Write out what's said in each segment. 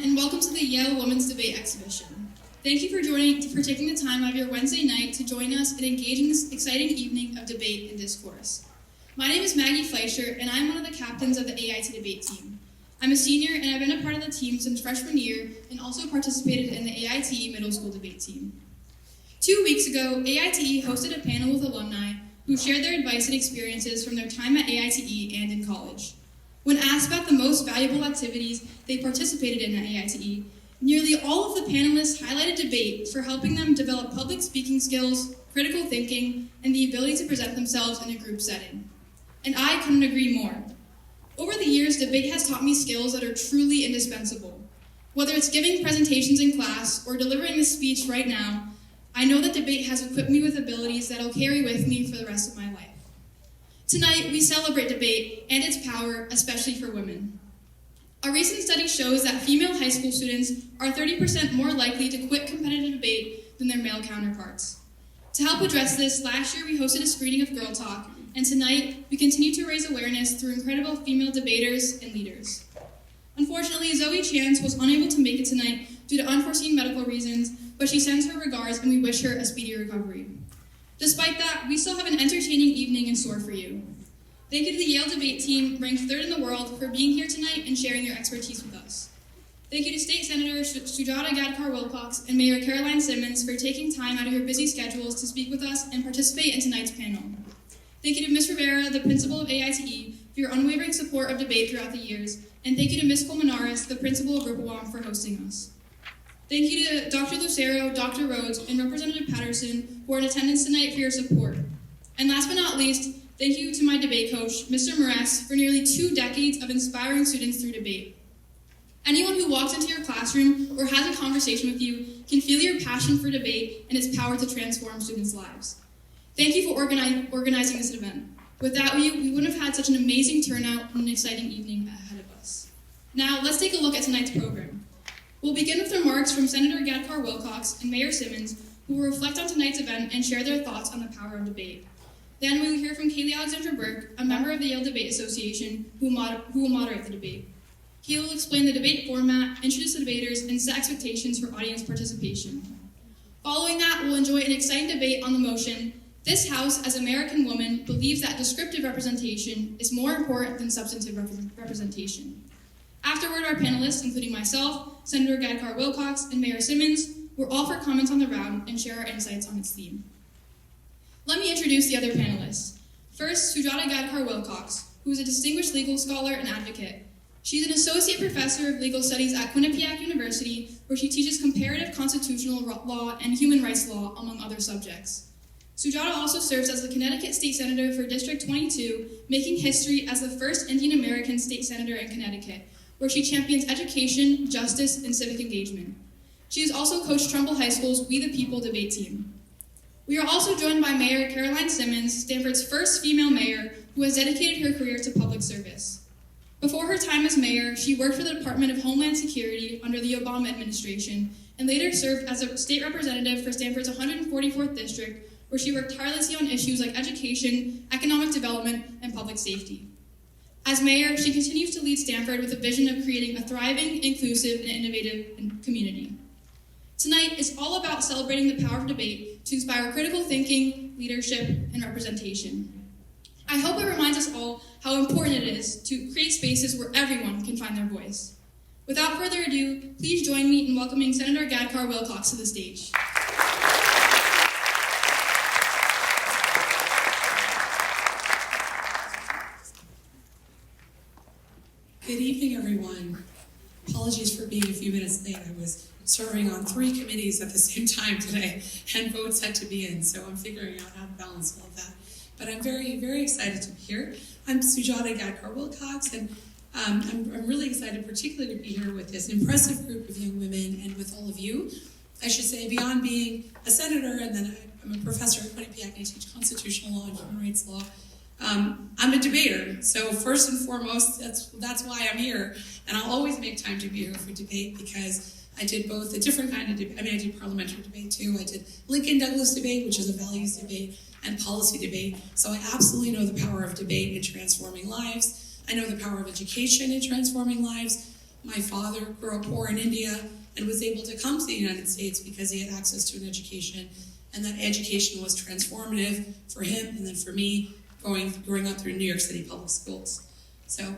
and welcome to the Yale Women's Debate Exhibition. Thank you for taking the time out of your Wednesday night to join us and engage in this exciting evening of debate and discourse. My name is Maggie Fleischer, and I'm one of the captains of the AITE debate team. I'm a senior, and I've been a part of the team since freshman year and also participated in the AITE middle school debate team. 2 weeks ago, AITE hosted a panel with alumni who shared their advice and experiences from their time at AITE and in college. When asked about the most valuable activities they participated in at AITE, nearly all of the panelists highlighted debate for helping them develop public speaking skills, critical thinking, and the ability to present themselves in a group setting. And I couldn't agree more. Over the years, debate has taught me skills that are truly indispensable. Whether it's giving presentations in class or delivering a speech right now, I know that debate has equipped me with abilities that I'll carry with me for the rest of my life. Tonight, we celebrate debate and its power, especially for women. A recent study shows that female high school students are 30% more likely to quit competitive debate than their male counterparts. To help address this, last year we hosted a screening of Girl Talk, and tonight we continue to raise awareness through incredible female debaters and leaders. Unfortunately, Zoe Chance was unable to make it tonight due to unforeseen medical reasons, but she sends her regards and we wish her a speedy recovery. Despite that, we still have an entertaining evening in store for you. Thank you to the Yale debate team, ranked 3rd in the world, for being here tonight and sharing their expertise with us. Thank you to State Senator Sujata Gadkar-Wilcox and Mayor Caroline Simmons for taking time out of your busy schedules to speak with us and participate in tonight's panel. Thank you to Ms. Rivera, the principal of AITE, for your unwavering support of debate throughout the years, and thank you to Ms. Colmenares, the principal of Rippowam, for hosting us. Thank you to Dr. Lucero, Dr. Rhodes, and Representative Patterson who are in attendance tonight for your support. And last but not least, thank you to my debate coach, Mr. Moraes, for nearly 2 decades of inspiring students through debate. Anyone who walks into your classroom or has a conversation with you can feel your passion for debate and its power to transform students' lives. Thank you for organizing this event. Without you, we wouldn't have had such an amazing turnout and an exciting evening ahead of us. Now, let's take a look at tonight's program. We'll begin with remarks from Senator Gadkar-Wilcox and Mayor Simmons, who will reflect on tonight's event and share their thoughts on the power of debate. Then we will hear from Kaylee Alexandra Burke, a member of the Yale Debate Association, who will moderate the debate. He will explain the debate format, introduce the debaters, and set expectations for audience participation. Following that, we'll enjoy an exciting debate on the motion, "This House, as American Woman, believes that descriptive representation is more important than substantive representation." Afterward, our panelists, including myself, Senator Gadkar-Wilcox, and Mayor Simmons, will offer comments on the round and share our insights on its theme. Let me introduce the other panelists. First, Sujata Gadkar-Wilcox, who is a distinguished legal scholar and advocate. She's an associate professor of legal studies at Quinnipiac University, where she teaches comparative constitutional law and human rights law, among other subjects. Sujata also serves as the Connecticut State Senator for District 22, making history as the first Indian American state senator in Connecticut, where she champions education, justice, and civic engagement. She has also coached Trumbull High School's We the People debate team. We are also joined by Mayor Caroline Simmons, Stanford's first female mayor, who has dedicated her career to public service. Before her time as mayor, she worked for the Department of Homeland Security under the Obama administration, and later served as a state representative for Stanford's 144th District, where she worked tirelessly on issues like education, economic development, and public safety. As mayor, she continues to lead Stanford with a vision of creating a thriving, inclusive, and innovative community. Tonight is all about celebrating the power of debate to inspire critical thinking, leadership, and representation. I hope it reminds us all how important it is to create spaces where everyone can find their voice. Without further ado, please join me in welcoming Senator Gadkar-Wilcox to the stage. Good evening, everyone. Apologies for being a few minutes late. I was serving on 3 committees at the same time today, and votes had to be in, so I'm figuring out how to balance all of that. But I'm very, very excited to be here. I'm Sujata Gadkar-Wilcox, and I'm really excited particularly to be here with this impressive group of young women and with all of you. I should say, beyond being a senator, and then I'm a professor at Quinnipiac, and I teach constitutional law and human rights law. I'm a debater, so first and foremost, that's why I'm here, and I'll always make time to be here for debate because I did both a different kind of debate. I did parliamentary debate too. I did Lincoln-Douglas debate, which is a values debate, and policy debate. So I absolutely know the power of debate in transforming lives. I know the power of education in transforming lives. My father grew up poor in India and was able to come to the United States because he had access to an education, and that education was transformative for him and then for me growing up through New York City public schools. So,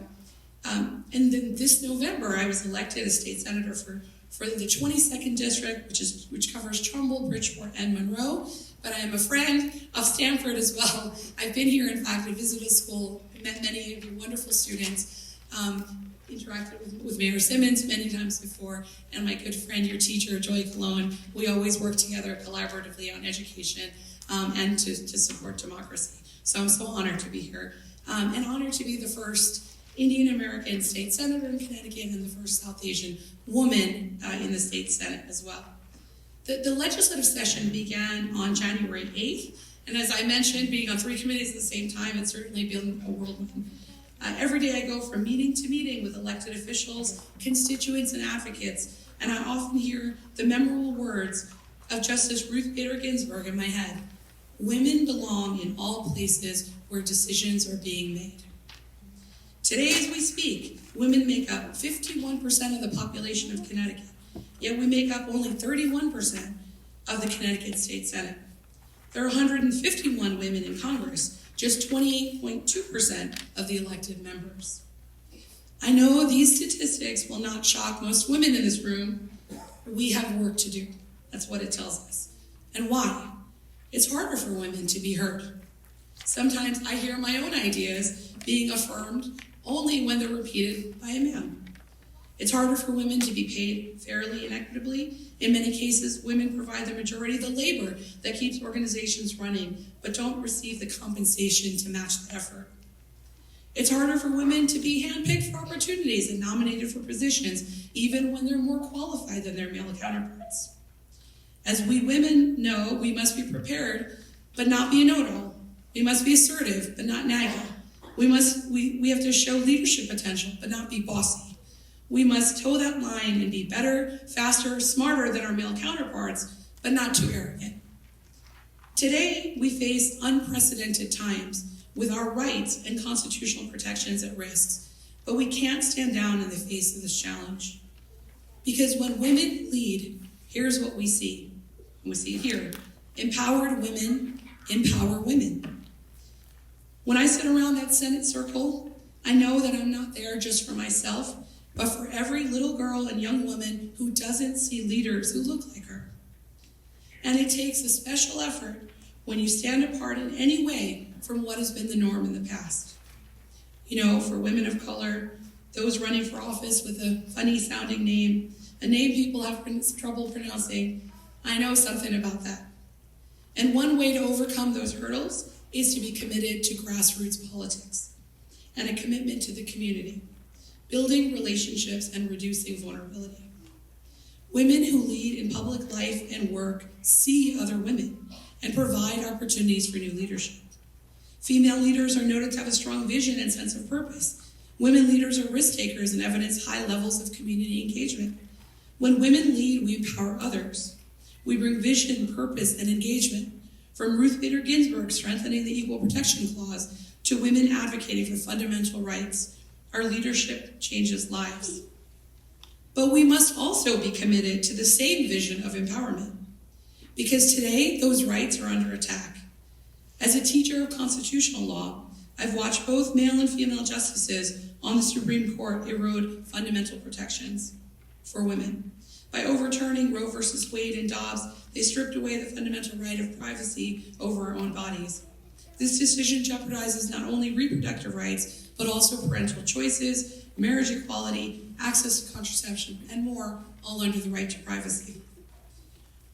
and then this November, I was elected as state senator for the 22nd district, which covers Trumbull, Bridgeport, and Monroe. But I am a friend of Stanford as well. I've been here, in fact, I visited school, met many of your wonderful students, interacted with Mayor Simmons many times before, and my good friend, your teacher, Joy Cologne. We always work together collaboratively on education and to support democracy. So I'm so honored to be here, and honored to be the first Indian American state senator in Connecticut and the first South Asian woman in the state Senate as well. The legislative session began on January 8th, and as I mentioned, being on 3 committees at the same time, it's certainly been a whirlwind. Every day I go from meeting to meeting with elected officials, constituents, and advocates, and I often hear the memorable words of Justice Ruth Bader Ginsburg in my head: "Women belong in all places where decisions are being made." Today, as we speak, women make up 51% of the population of Connecticut, yet we make up only 31% of the Connecticut State Senate. There are 151 women in Congress, just 28.2% of the elected members. I know these statistics will not shock most women in this room. We have work to do. That's what it tells us. And why? It's harder for women to be heard. Sometimes I hear my own ideas being affirmed only when they're repeated by a man. It's harder for women to be paid fairly and equitably. In many cases, women provide the majority of the labor that keeps organizations running, but don't receive the compensation to match the effort. It's harder for women to be handpicked for opportunities and nominated for positions, even when they're more qualified than their male counterparts. As we women know, we must be prepared, but not be a know-it-all. We must be assertive, but not naggy. We have to show leadership potential, but not be bossy. We must toe that line and be better, faster, smarter than our male counterparts, but not too arrogant. Today, we face unprecedented times with our rights and constitutional protections at risk, but we can't stand down in the face of this challenge. Because when women lead, here's what we see. And we see it here. Empowered women empower women. When I sit around that Senate circle, I know that I'm not there just for myself, but for every little girl and young woman who doesn't see leaders who look like her. And it takes a special effort when you stand apart in any way from what has been the norm in the past. You know, for women of color, those running for office with a funny sounding name, a name people have trouble pronouncing, I know something about that. And one way to overcome those hurdles is to be committed to grassroots politics and a commitment to the community, building relationships and reducing vulnerability. Women who lead in public life and work see other women and provide opportunities for new leadership. Female leaders are noted to have a strong vision and sense of purpose. Women leaders are risk takers and evidence high levels of community engagement. When women lead, we empower others. We bring vision, purpose, and engagement. From Ruth Bader Ginsburg strengthening the Equal Protection Clause to women advocating for fundamental rights, our leadership changes lives. But we must also be committed to the same vision of empowerment, because today those rights are under attack. As a teacher of constitutional law, I've watched both male and female justices on the Supreme Court erode fundamental protections for women. By overturning Roe v. Wade and Dobbs, they stripped away the fundamental right of privacy over our own bodies. This decision jeopardizes not only reproductive rights, but also parental choices, marriage equality, access to contraception, and more, all under the right to privacy.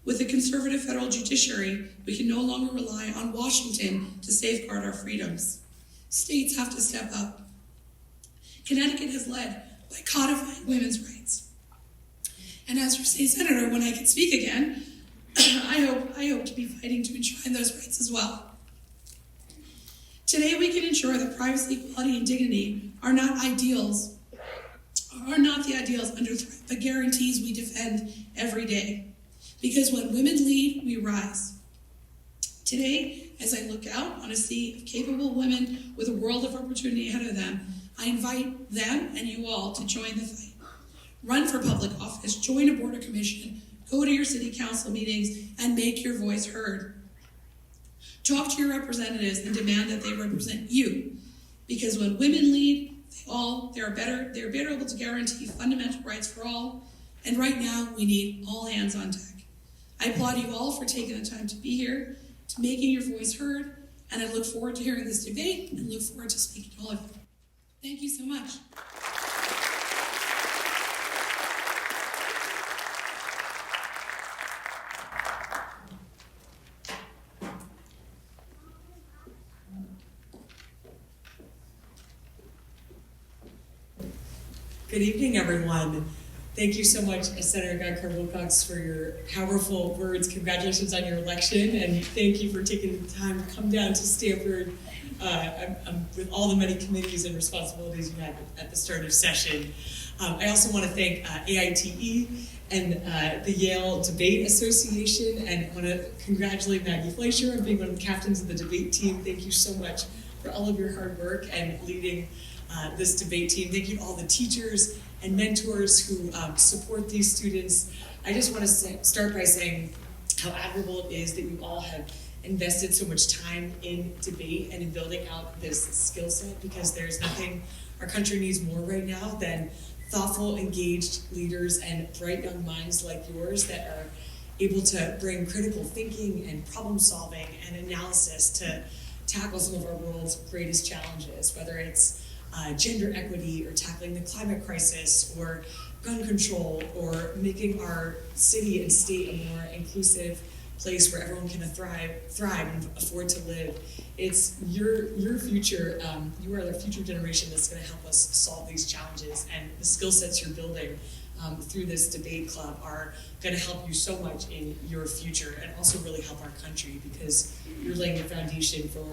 With a conservative federal judiciary, we can no longer rely on Washington to safeguard our freedoms. States have to step up. Connecticut has led by codifying women's rights. And as your state senator, when I can speak again, I hope to be fighting to enshrine those rights as well. Today, we can ensure that privacy, equality, and dignity are not the ideals under threat, but guarantees we defend every day. Because when women lead, we rise. Today, as I look out on a sea of capable women with a world of opportunity ahead of them, I invite them and you all to join the fight. run for public office, join a board or commission, go to your city council meetings, and make your voice heard. Talk to your representatives and demand that they represent you. Because when women lead, they're better able to guarantee fundamental rights for all. And right now, we need all hands on deck. I applaud you all for taking the time to be here, to making your voice heard, and I look forward to hearing this debate and look forward to speaking to all of you. Thank you so much. Good evening, everyone. Thank you so much, Senator Gadkar-Wilcox, for your powerful words. Congratulations on your election, and thank you for taking the time to come down to Stanford with all the many committees and responsibilities you had at the start of session. I also want to thank AITE and the Yale Debate Association, and I want to congratulate Maggie Fleischer on being one of the captains of the debate team. Thank you so much for all of your hard work and leading this debate team. Thank you to all the teachers and mentors who support these students. I just want to start by saying how admirable it is that you all have invested so much time in debate and in building out this skill set, because there's nothing our country needs more right now than thoughtful, engaged leaders and bright young minds like yours that are able to bring critical thinking and problem solving and analysis to tackle some of our world's greatest challenges, whether it's gender equity or tackling the climate crisis or gun control or making our city and state a more inclusive place where everyone can thrive and afford to live. It's your future. You are the future generation that's going to help us solve these challenges, and the skill sets you're building through this debate club are going to help you so much in your future, and also really help our country, because you're laying the foundation for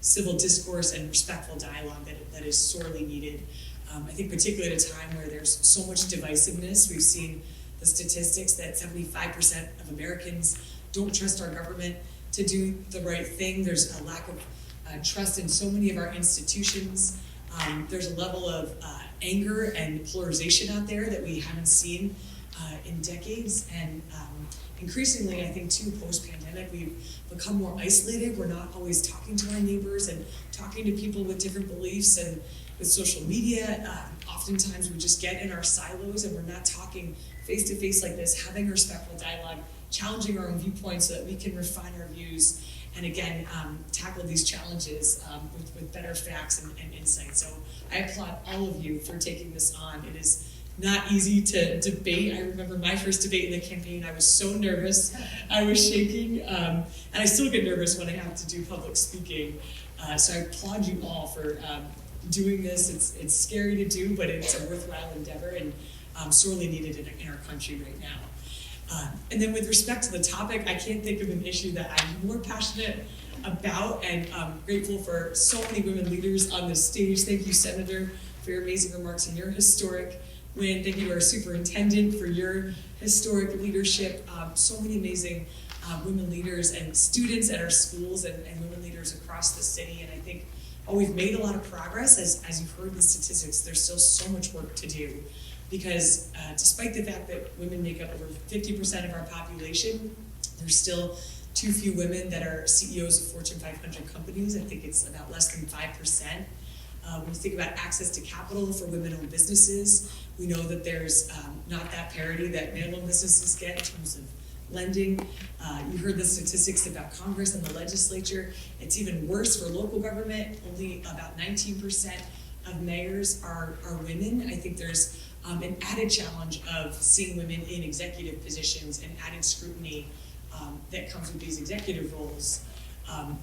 civil discourse and respectful dialogue that is sorely needed. I think particularly at a time where there's so much divisiveness. We've seen the statistics that 75% of Americans don't trust our government to do the right thing. There's a lack of trust in so many of our institutions. There's a level of anger and polarization out there that we haven't seen in decades. And increasingly, I think too, post-pandemic, we've become more isolated. We're not always talking to our neighbors and talking to people with different beliefs. And with social media, oftentimes we just get in our silos and we're not talking face-to-face like this, having a respectful dialogue, challenging our own viewpoints so that we can refine our views and again, tackle these challenges with better facts and insight. So I applaud all of you for taking this on. It is not easy to debate. I remember my first debate in the campaign, I was so nervous. I was shaking, and I still get nervous when I have to do public speaking. So I applaud you all for doing this. It's scary to do, but it's a worthwhile endeavor and sorely needed in our country right now. And then with respect to the topic, I can't think of an issue that I'm more passionate about, and I'm grateful for so many women leaders on this stage. Thank you, Senator, for your amazing remarks and your historic win. Thank you to our superintendent for your historic leadership. So many amazing women leaders and students at our schools and women leaders across the city. And I think we've made a lot of progress. As you've heard the statistics, there's still so much work to do. Because despite the fact that women make up over 50% of our population, there's still too few women that are CEOs of Fortune 500 companies. I think it's about less than 5%. When you think about access to capital for women-owned businesses, we know that there's not that parity that male-owned businesses get in terms of lending. You heard the statistics about Congress and the legislature. It's even worse for local government. Only about 19% of mayors are women. I think there's an added challenge of seeing women in executive positions and added scrutiny that comes with these executive roles.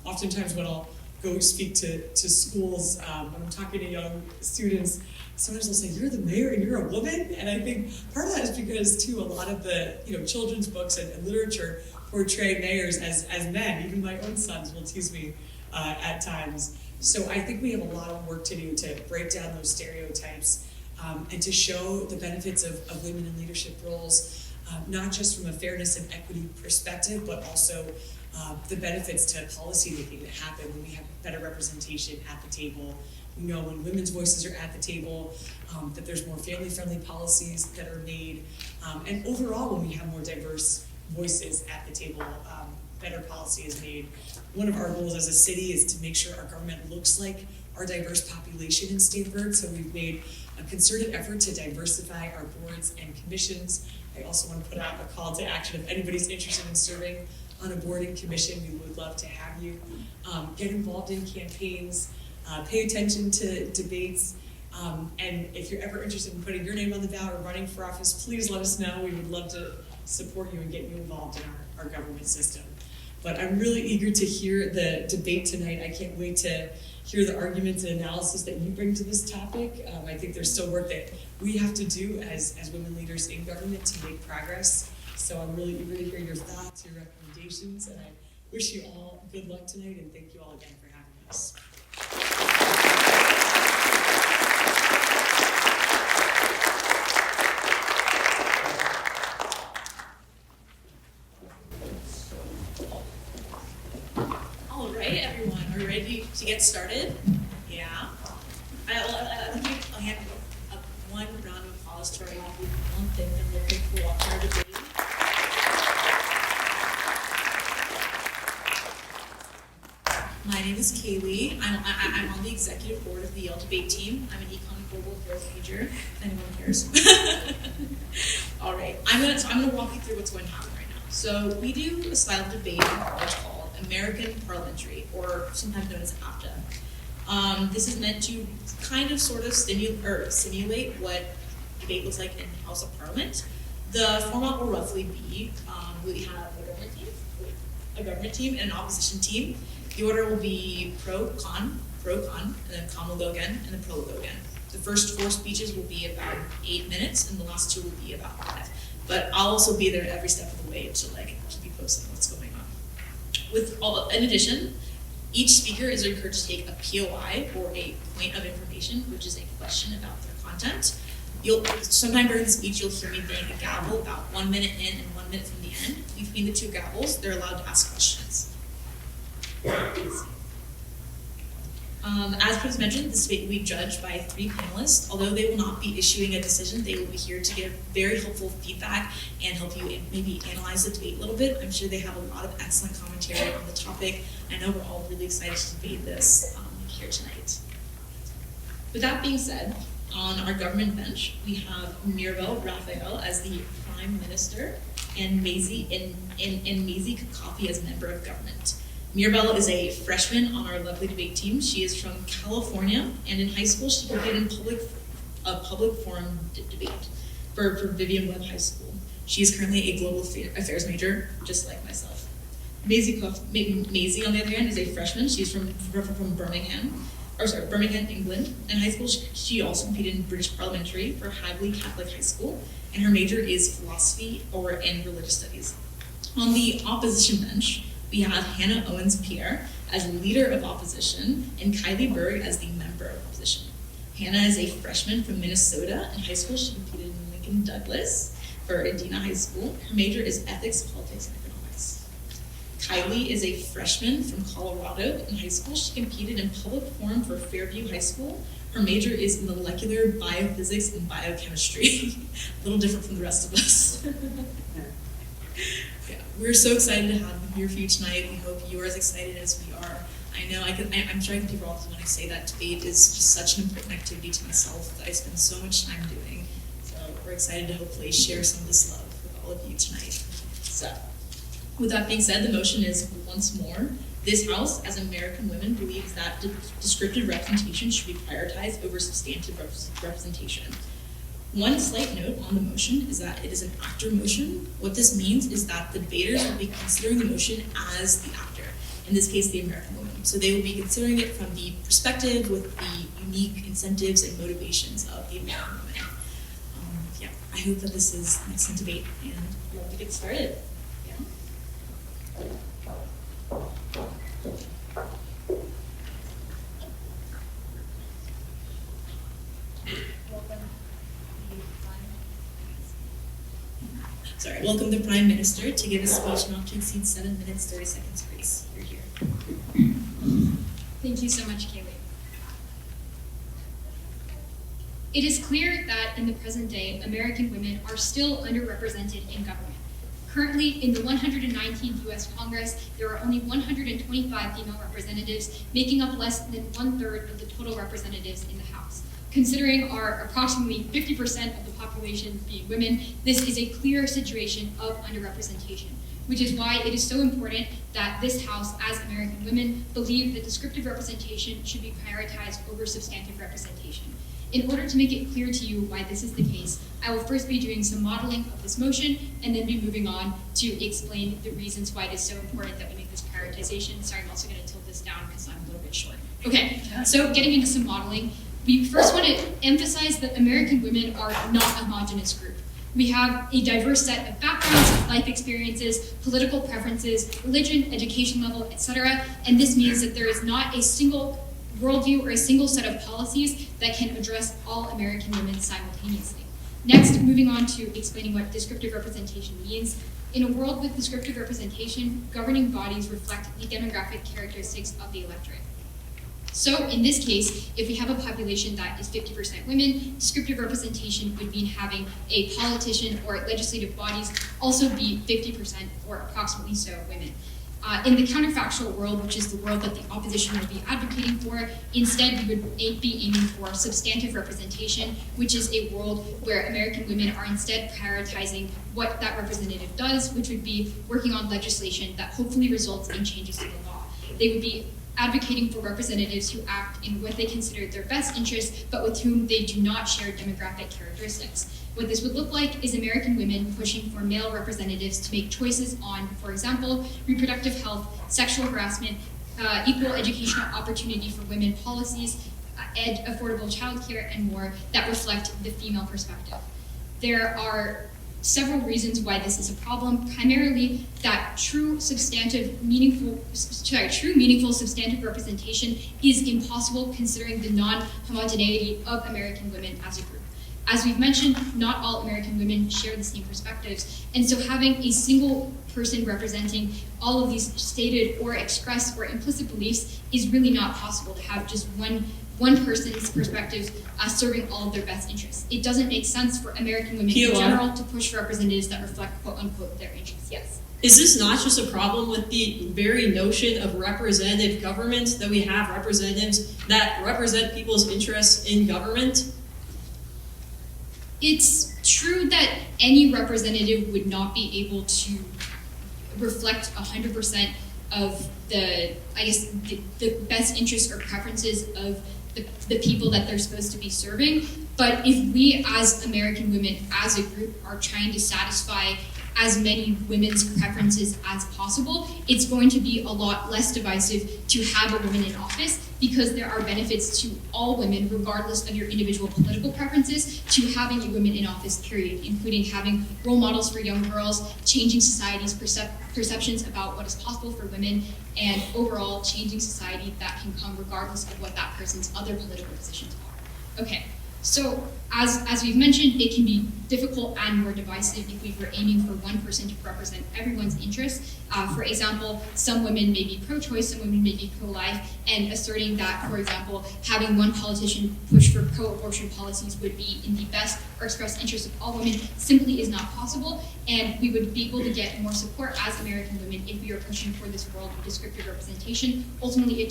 Oftentimes when I'll go speak to schools, when I'm talking to young students, sometimes they'll say, "You're the mayor and you're a woman?" And I think part of that is because too, a lot of the children's books and literature portray mayors as men. Even my own sons will tease me at times. So I think we have a lot of work to do to break down those stereotypes and to show the benefits of women in leadership roles, not just from a fairness and equity perspective, but also the benefits to policy making that happen when we have better representation at the table, We know when women's voices are at the table, that there's more family-friendly policies that are made, and overall, when we have more diverse voices at the table, better policy is made. One of our goals as a city is to make sure our government looks like our diverse population in Stanford, so we've made a concerted effort to diversify our boards and commissions. I also want to put out a call to action. If anybody's interested in serving on a board and commission, we would love to have you. Get involved in campaigns, pay attention to debates, and if you're ever interested in putting your name on the ballot or running for office, please let us know. We would love to support you and get you involved in our government system. But I'm really eager to hear the debate tonight. I can't wait to hear the arguments and analysis that you bring to this topic. I think there's still work that we have to do as women leaders in government to make progress. So I'm really eager to hear your thoughts, your recommendations, and I wish you all good luck tonight, and thank you all again for having us. All right, everyone, are you ready to get started? Yeah. I'll hand up one round of applause to our lovely panel. Thank them real quick for walking our debate. My name is Kaylee. I'm on the executive board of the Yale debate team. I'm an econ and global affairs major, if anyone cares. All right, I'm gonna walk you through what's going to happen right now. So we do a style of debate in college called American Parliamentary, or sometimes known as AITE. This is meant to kind of sort of simulate what debate looks like in the House of Parliament. The format will roughly be, we have a government team and an opposition team. The order will be pro, con, and then con will go again, and then pro will go again. The first 4 speeches will be about 8 minutes, and the last 2 will be about 5. But I'll also be there every step of the way to keep you posted on what's going on. In addition, each speaker is encouraged to take a POI, or a point of information, which is a question about their content. Sometime during the speech, you'll hear me bang a gavel about 1 minute in and 1 minute from the end. Between the 2 gavels, they're allowed to ask questions. As Chris mentioned, this debate will be judged by 3 panelists. Although they will not be issuing a decision, they will be here to give very helpful feedback and help you maybe analyze the debate a little bit. I'm sure they have a lot of excellent commentary on the topic. I know we're all really excited to debate this here tonight. With that being said, on our government bench, we have Mirabel Raphael as the Prime Minister and Maisie Kakafi as member of government. Mirabel is a freshman on our lovely debate team. She is from California, and in high school she competed in a public forum debate for Vivian Webb High School. She is currently a global affairs major, just like myself. Maisie, on the other hand, is a freshman. She's from Birmingham, England. In high school, she also competed in British parliamentary for Hagley Catholic High School, and her major is philosophy and religious studies. On the opposition bench, we have Hannah Owens-Pierre as leader of opposition and Kylie Berg as the member of opposition. Hannah is a freshman from Minnesota. In high school, she competed in Lincoln Douglas for Edina High School. Her major is ethics, politics, and economics. Kylie is a freshman from Colorado. In high school, she competed in public forum for Fairview High School. Her major is molecular biophysics and biochemistry. A little different from the rest of us. Yeah, we're so excited to have you here for you tonight. We hope you are as excited as we are. I know I'm sure I can people all the time when I say that debate is just such an important activity to myself that I spend so much time doing. So we're excited to hopefully share some of this love with all of you tonight. So with that being said, the motion is once more, this House, as American women, believes that descriptive representation should be prioritized over substantive representation. One slight note on the motion is that it is an actor motion. What this means is that the debaters will be considering the motion as the actor, in this case, the American woman. So they will be considering it from the perspective with the unique incentives and motivations of the American woman. I hope that this is an excellent debate, and I'd love to get started. Welcome the Prime Minister to give a speech not to exceed 7 minutes, 30 seconds, please. You're here. Thank you so much, Kaylee. It is clear that in the present day, American women are still underrepresented in government. Currently, in the 119th U.S. Congress, there are only 125 female representatives, making up less than 1/3 of the total representatives in the House. Considering our approximately 50% of the population being women, this is a clear situation of underrepresentation, which is why it is so important that this House, as American women, believe that descriptive representation should be prioritized over substantive representation. In order to make it clear to you why this is the case, I will first be doing some modeling of this motion and then be moving on to explain the reasons why it is so important that we make this prioritization. Sorry, I'm also going to tilt this down because I'm a little bit short. Okay, so getting into some modeling, we first want to emphasize that American women are not a homogeneous group. We have a diverse set of backgrounds, life experiences, political preferences, religion, education level, etc. And this means that there is not a single worldview or a single set of policies that can address all American women simultaneously. Next, moving on to explaining what descriptive representation means. In a world with descriptive representation, governing bodies reflect the demographic characteristics of the electorate. So in this case, if we have a population that is 50% women, descriptive representation would mean having a politician or legislative bodies also be 50% or approximately so women. In the counterfactual world, which is the world that the opposition would be advocating for, instead we would be aiming for substantive representation, which is a world where American women are instead prioritizing what that representative does, which would be working on legislation that hopefully results in changes to the law. They would be advocating for representatives who act in what they consider their best interests, but with whom they do not share demographic characteristics. What this would look like is American women pushing for male representatives to make choices on, for example, reproductive health, sexual harassment, equal educational opportunity for women policies, affordable childcare, and more that reflect the female perspective. There are several reasons why this is a problem, primarily that true meaningful substantive representation is impossible considering the non-homogeneity of American women as a group. As we've mentioned, not all American women share the same perspectives, and so having a single person representing all of these stated or expressed or implicit beliefs is really not possible to have just one person's perspectives serving all of their best interests. It doesn't make sense for American women in general to push for representatives that reflect quote-unquote their interests. Yes? Is this not just a problem with the very notion of representative government, that we have representatives that represent people's interests in government? It's true that any representative would not be able to reflect 100% of the best interests or preferences of the people that they're supposed to be serving. But if we as American women, as a group, are trying to satisfy as many women's preferences as possible, it's going to be a lot less divisive to have a woman in office, because there are benefits to all women, regardless of your individual political preferences, to having a woman in office, period, including having role models for young girls, changing society's perceptions about what is possible for women, and overall changing society that can come regardless of what that person's other political positions are. Okay. So, as we've mentioned, it can be difficult and more divisive if we were aiming for one person to represent everyone's interests. For example, some women may be pro-choice, some women may be pro-life, and asserting that, for example, having one politician push for pro-abortion policies would be in the best or express interest of all women simply is not possible, and we would be able to get more support as American women if we are pushing for this world of descriptive representation, ultimately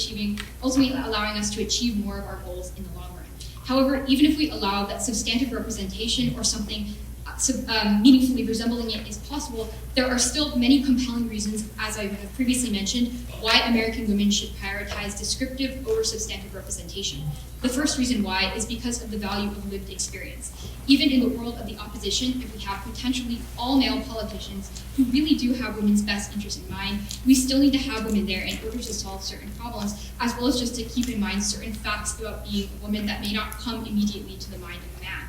allowing us to achieve more of our goals in the long run. However, even if we allow that substantive representation or something meaningfully resembling it is possible, there are still many compelling reasons, as I have previously mentioned, why American women should prioritize descriptive over substantive representation. The first reason why is because of the value of lived experience. Even in the world of the opposition, if we have potentially all male politicians who really do have women's best interests in mind, we still need to have women there in order to solve certain problems, as well as just to keep in mind certain facts about being a woman that may not come immediately to the mind of a man.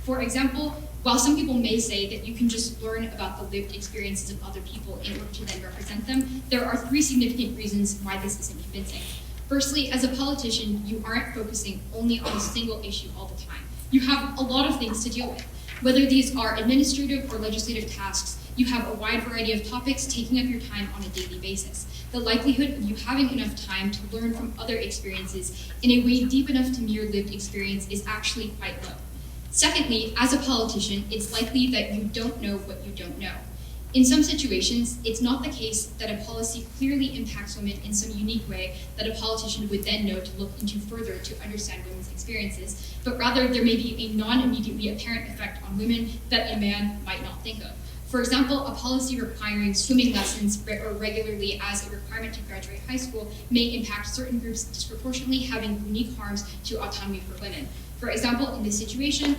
For example, while some people may say that you can just learn about the lived experiences of other people in order to then represent them, there are 3 significant reasons why this isn't convincing. Firstly, as a politician, you aren't focusing only on a single issue all the time. You have a lot of things to deal with. Whether these are administrative or legislative tasks, you have a wide variety of topics taking up your time on a daily basis. The likelihood of you having enough time to learn from other experiences in a way deep enough to mirror lived experience is actually quite low. Secondly, as a politician, it's likely that you don't know what you don't know. In some situations, it's not the case that a policy clearly impacts women in some unique way that a politician would then know to look into further to understand women's experiences, but rather there may be a non-immediately apparent effect on women that a man might not think of. For example, a policy requiring swimming lessons regularly as a requirement to graduate high school may impact certain groups disproportionately, having unique harms to autonomy for women. For example, in this situation,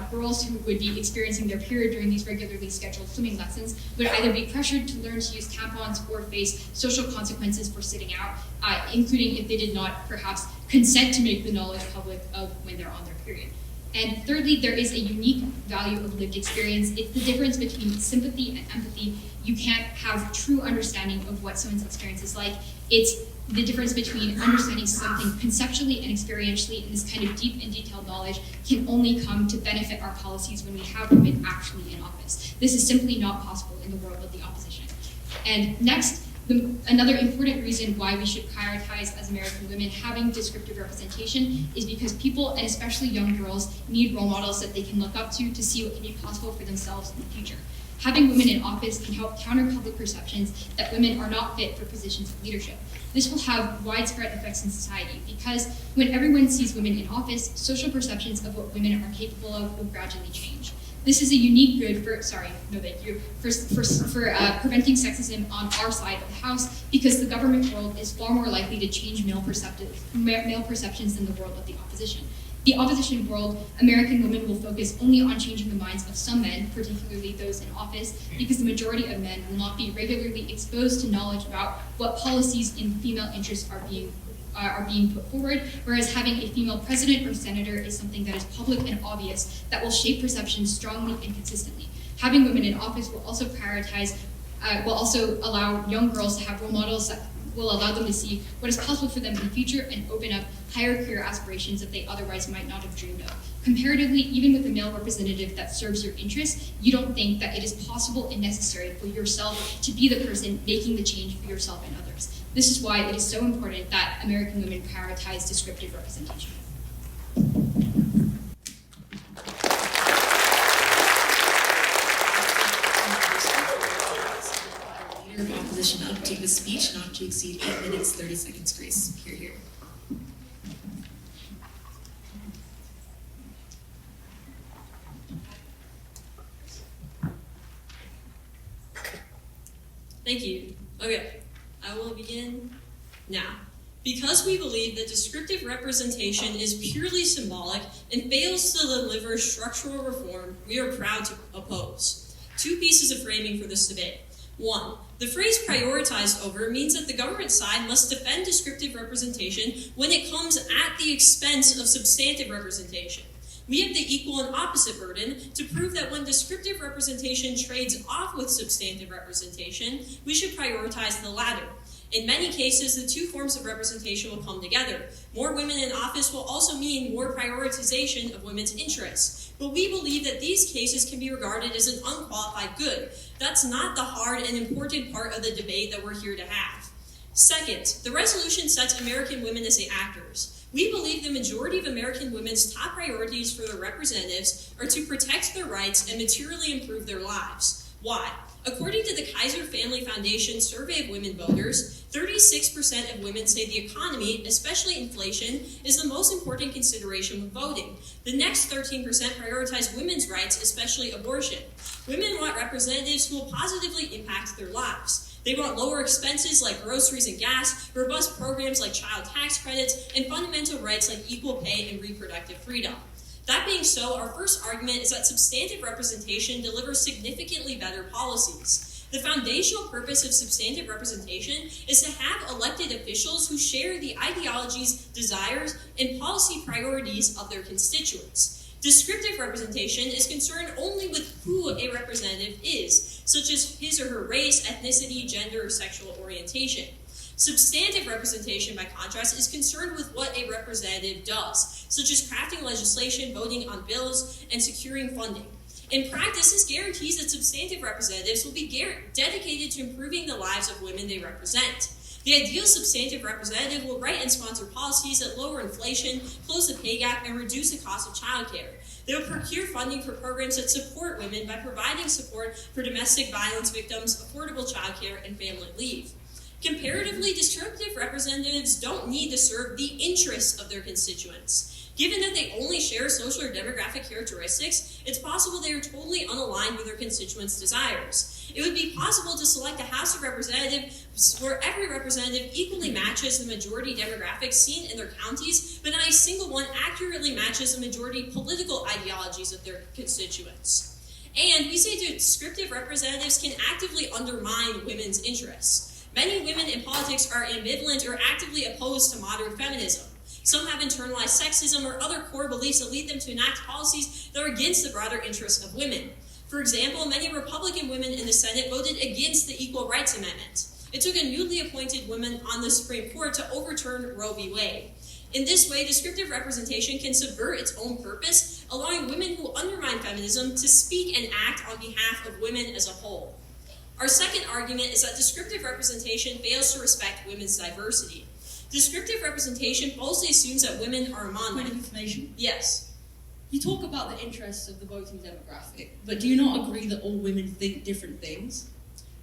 girls who would be experiencing their period during these regularly scheduled swimming lessons would either be pressured to learn to use tampons or face social consequences for sitting out, including if they did not perhaps consent to make the knowledge public of when they're on their period. And thirdly, there is a unique value of lived experience. It's the difference between sympathy and empathy. You can't have true understanding of what someone's experience is like. It's the difference between understanding something conceptually and experientially, and this kind of deep and detailed knowledge can only come to benefit our policies when we have women actually in office. This is simply not possible in the world of the opposition. And next, another important reason why we should prioritize as American women having descriptive representation is because people, and especially young girls, need role models that they can look up to see what can be possible for themselves in the future. Having women in office can help counter public perceptions that women are not fit for positions of leadership. This will have widespread effects in society because when everyone sees women in office, social perceptions of what women are capable of will gradually change. This is a unique good for preventing sexism on our side of the house because the government world is far more likely to change male perceptions than the world of the opposition. The opposition world, American women will focus only on changing the minds of some men, particularly those in office, because the majority of men will not be regularly exposed to knowledge about what policies in female interests are being put forward, whereas having a female president or senator is something that is public and obvious that will shape perceptions strongly and consistently. Having women in office will also will also allow young girls to have role models that will allow them to see what is possible for them in the future and open up higher career aspirations that they otherwise might not have dreamed of. Comparatively, even with a male representative that serves your interests, you don't think that it is possible and necessary for yourself to be the person making the change for yourself and others. This is why it is so important that American women prioritize descriptive representation. Leader of opposition up to the speech, not to exceed 8 minutes, 30 seconds grace. Hear, hear. Thank you. Okay, I will begin now. Because we believe that descriptive representation is purely symbolic and fails to deliver structural reform, we are proud to oppose. 2 pieces of framing for this debate. 1, the phrase prioritized over means that the government side must defend descriptive representation when it comes at the expense of substantive representation. We have the equal and opposite burden to prove that when descriptive representation trades off with substantive representation, we should prioritize the latter. In many cases, the 2 forms of representation will come together. More women in office will also mean more prioritization of women's interests. But we believe that these cases can be regarded as an unqualified good. That's not the hard and important part of the debate that we're here to have. Second, the resolution sets American women as the actors. We believe the majority of American women's top priorities for their representatives are to protect their rights and materially improve their lives. Why? According to the Kaiser Family Foundation survey of women voters, 36% of women say the economy, especially inflation, is the most important consideration when voting. The next 13% prioritize women's rights, especially abortion. Women want representatives who will positively impact their lives. They want lower expenses like groceries and gas, robust programs like child tax credits, and fundamental rights like equal pay and reproductive freedom. That being so, our first argument is that substantive representation delivers significantly better policies. The foundational purpose of substantive representation is to have elected officials who share the ideologies, desires, and policy priorities of their constituents. Descriptive representation is concerned only with who a representative is, such as his or her race, ethnicity, gender, or sexual orientation. Substantive representation, by contrast, is concerned with what a representative does, such as crafting legislation, voting on bills, and securing funding. In practice, this guarantees that substantive representatives will be dedicated to improving the lives of women they represent. The ideal substantive representative will write and sponsor policies that lower inflation, close the pay gap, and reduce the cost of childcare. They will procure funding for programs that support women by providing support for domestic violence victims, affordable childcare, and family leave. Comparatively, descriptive representatives don't need to serve the interests of their constituents. Given that they only share social or demographic characteristics, it's possible they are totally unaligned with their constituents' desires. It would be possible to select a House of Representatives where every representative equally matches the majority demographics seen in their counties, but not a single one accurately matches the majority political ideologies of their constituents. And we say that descriptive representatives can actively undermine women's interests. Many women in politics are ambivalent or actively opposed to modern feminism. Some have internalized sexism or other core beliefs that lead them to enact policies that are against the broader interests of women. For example, many Republican women in the Senate voted against the Equal Rights Amendment. It took a newly appointed woman on the Supreme Court to overturn Roe v. Wade. In this way, descriptive representation can subvert its own purpose, allowing women who undermine feminism to speak and act on behalf of women as a whole. Our second argument is that descriptive representation fails to respect women's diversity. Descriptive representation falsely assumes that women are among Point of information. Yes. You talk about the interests of the voting demographic, but do you not agree that all women think different things?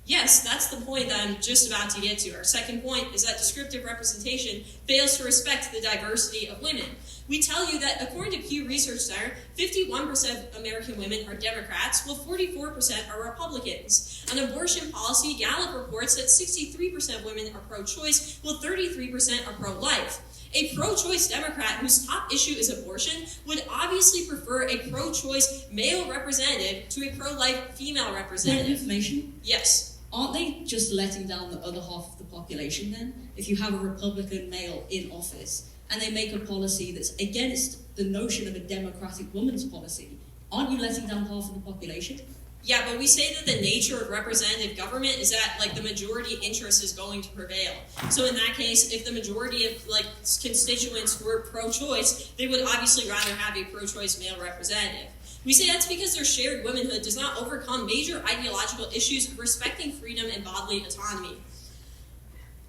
Yes, that's the point that I'm just about to get to. Our second point is that descriptive representation fails to respect the diversity of women. We tell you that according to Pew Research Center, 51% of American women are Democrats, while 44% are Republicans. On abortion policy, Gallup reports that 63% of women are pro-choice, while 33% are pro-life. A pro-choice Democrat whose top issue is abortion would obviously prefer a pro-choice male representative to a pro-life female Point of representative. information. Yes. Aren't they just letting down the other half of the population then? If you have a Republican male in office and they make a policy that's against the notion of a democratic woman's policy, aren't you letting down half of the population? Yeah, but we say that the nature of representative government is that, the majority interest is going to prevail. So in that case, if the majority of, constituents were pro-choice, they would obviously rather have a pro-choice male representative. We say that's because their shared womanhood does not overcome major ideological issues of respecting freedom and bodily autonomy.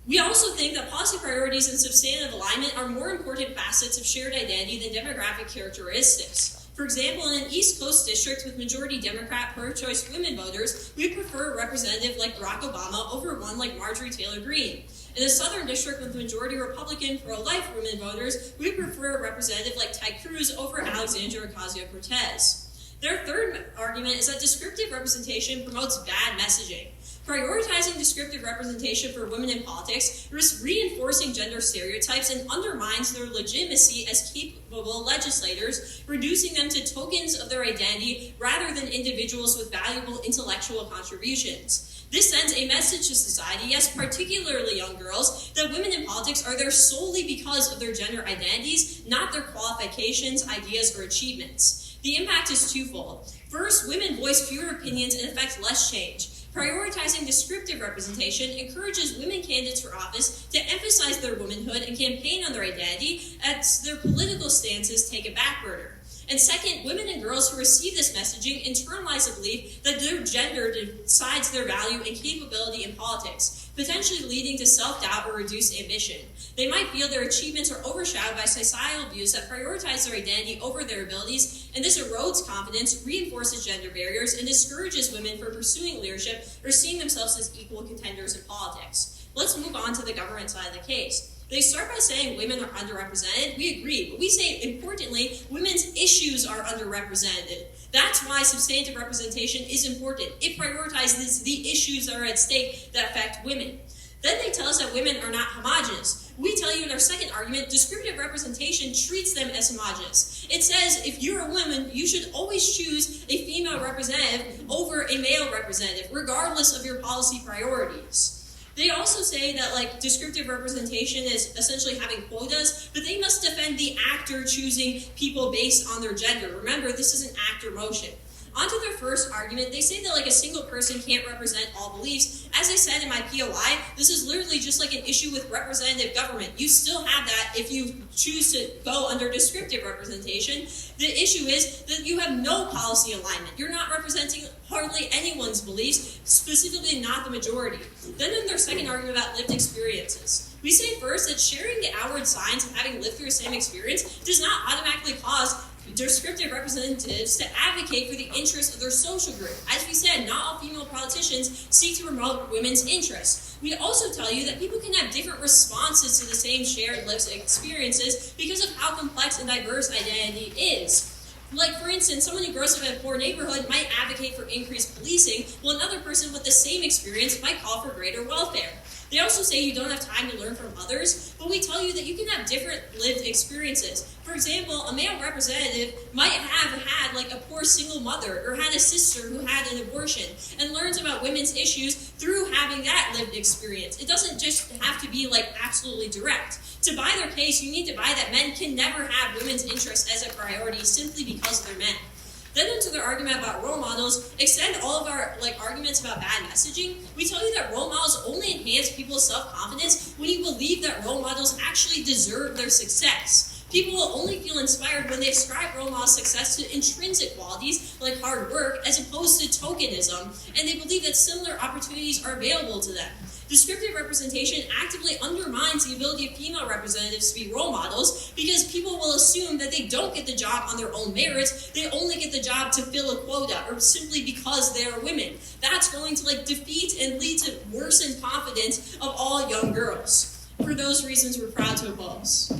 We also think that policy priorities and substantive alignment are more important facets of shared identity than demographic characteristics. For example, in an East Coast district with majority Democrat pro-choice women voters, we prefer a representative like Barack Obama over one like Marjorie Taylor Greene. In a Southern district with majority Republican pro-life women voters, we prefer a representative like Ted Cruz over Alexandria Ocasio-Cortez. Their third argument is that descriptive representation promotes bad messaging. Prioritizing descriptive representation for women in politics risks reinforcing gender stereotypes and undermines their legitimacy as capable legislators, reducing them to tokens of their identity rather than individuals with valuable intellectual contributions. This sends a message to society, yes, particularly young girls, that women in politics are there solely because of their gender identities, not their qualifications, ideas, or achievements. The impact is twofold. First, women voice fewer opinions and affect less change. Prioritizing descriptive representation encourages women candidates for office to emphasize their womanhood and campaign on their identity as their political stances take a back burner. And second, women and girls who receive this messaging internalize the belief that their gender decides their value and capability in politics, potentially leading to self-doubt or reduced ambition. They might feel their achievements are overshadowed by societal views that prioritize their identity over their abilities, and this erodes confidence, reinforces gender barriers, and discourages women from pursuing leadership or seeing themselves as equal contenders in politics. Let's move on to the government side of the case. They start by saying women are underrepresented. We agree, but we say, importantly, women's issues are underrepresented. That's why substantive representation is important. It prioritizes the issues that are at stake that affect women. Then they tell us that women are not homogenous. We tell you in our second argument, descriptive representation treats them as homogenous. It says if you're a woman, you should always choose a female representative over a male representative, regardless of your policy priorities. They also say that descriptive representation is essentially having quotas, but they must defend the actor choosing people based on their gender. Remember, this is an actor motion. onto their first argument, they say that like a single person can't represent all beliefs. As I said in my POI, this is literally just like an issue with representative government. You still have that if you choose to go under descriptive representation. The issue is that you have no policy alignment. You're not representing hardly anyone's beliefs, specifically not the majority. Then in their second argument about lived experiences, we say first that sharing the outward signs of having lived through the same experience does not automatically cause descriptive representatives to advocate for the interests of their social group. As we said, not all female politicians seek to promote women's interests. We also tell you that people can have different responses to the same shared lived experiences because of how complex and diverse identity is. Like, for instance, someone who grows up in a poor neighborhood might advocate for increased policing, while another person with the same experience might call for greater welfare. They also say you don't have time to learn from others, but we tell you that you can have different lived experiences. For example, a male representative might have had like a poor single mother or had a sister who had an abortion and learns about women's issues through having that lived experience. It doesn't just have to be like absolutely direct. To buy their case, you need to buy that men can never have women's interests as a priority simply because they're men. Then into their argument about role models, extend all of our arguments about bad messaging. We tell you that role models only enhance people's self-confidence when you believe that role models actually deserve their success. People will only feel inspired when they ascribe role model success to intrinsic qualities like hard work as opposed to tokenism, and they believe that similar opportunities are available to them. Descriptive representation actively undermines the ability of female representatives to be role models because people will assume that they don't get the job on their own merits, they only get the job to fill a quota or simply because they are women. That's going to defeat and lead to worsened confidence of all young girls. For those reasons, we're proud to oppose.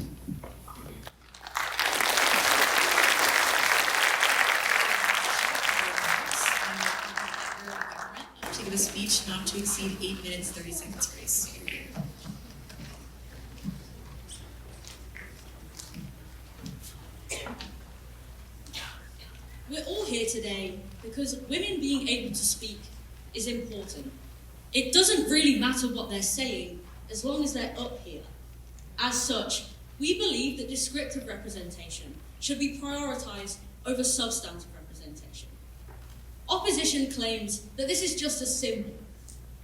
To give a speech not to exceed 8 minutes, 30 seconds, please. We're all here today because women being able to speak is important. It doesn't really matter what they're saying as long as they're up here. As such, we believe that descriptive representation should be prioritized over substantive representation. Opposition claims that this is just a symbol,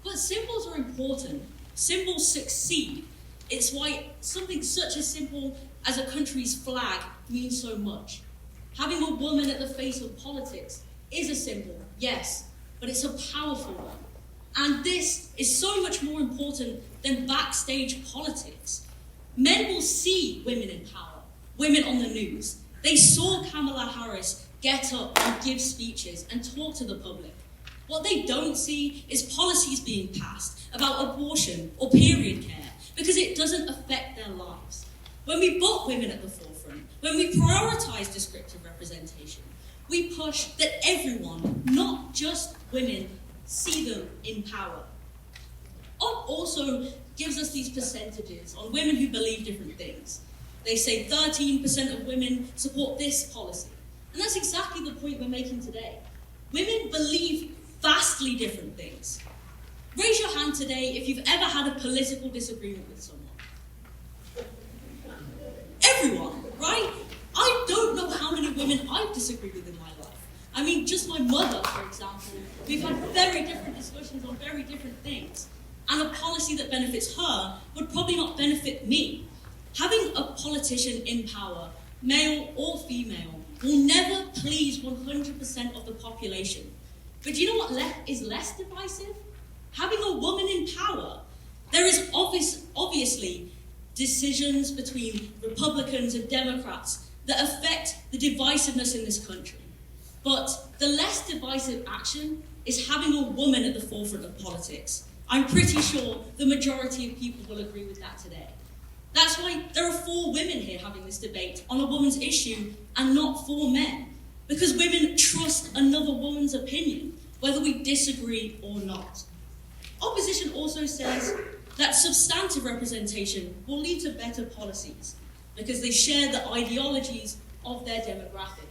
but symbols are important. Symbols succeed. It's why something such as simple as a country's flag means so much. Having a woman at the face of politics is a symbol, yes, but it's a powerful one. And this is so much more important than backstage politics. Men will see women in power, women on the news. They saw Kamala Harris get up and give speeches and talk to the public. What they don't see is policies being passed about abortion or period care because it doesn't affect their lives. When we put women at the forefront, when we prioritize descriptive representation, we push that everyone, not just women, see them in power. OP also gives us these percentages on women who believe different things. They say 13% of women support this policy. And that's exactly the point we're making today. Women believe vastly different things. Raise your hand today if you've ever had a political disagreement with someone. Everyone, right? I don't know how many women I've disagreed with in my life. I mean, just my mother, for example. We've had very different discussions on very different things. And a policy that benefits her would probably not benefit me. Having a politician in power, male or female, will never please 100% of the population. But do you know what is less divisive? Having a woman in power. There is obviously decisions between Republicans and Democrats that affect the divisiveness in this country. But the less divisive action is having a woman at the forefront of politics. I'm pretty sure the majority of people will agree with that today. That's why there are 4 women here having this debate on a woman's issue and not 4 men. Because women trust another woman's opinion, whether we disagree or not. Opposition also says that substantive representation will lead to better policies because they share the ideologies of their demographic.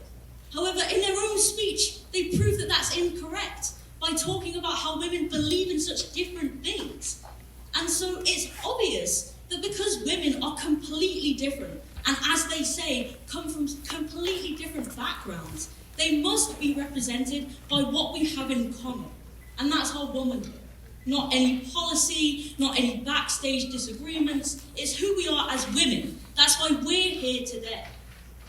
However, in their own speech, they prove that that's incorrect by talking about how women believe in such different things. And so it's obvious that because women are completely different and as they say, come from completely different backgrounds, they must be represented by what we have in common. And that's our womanhood. Not any policy, not any backstage disagreements. It's who we are as women. That's why we're here today.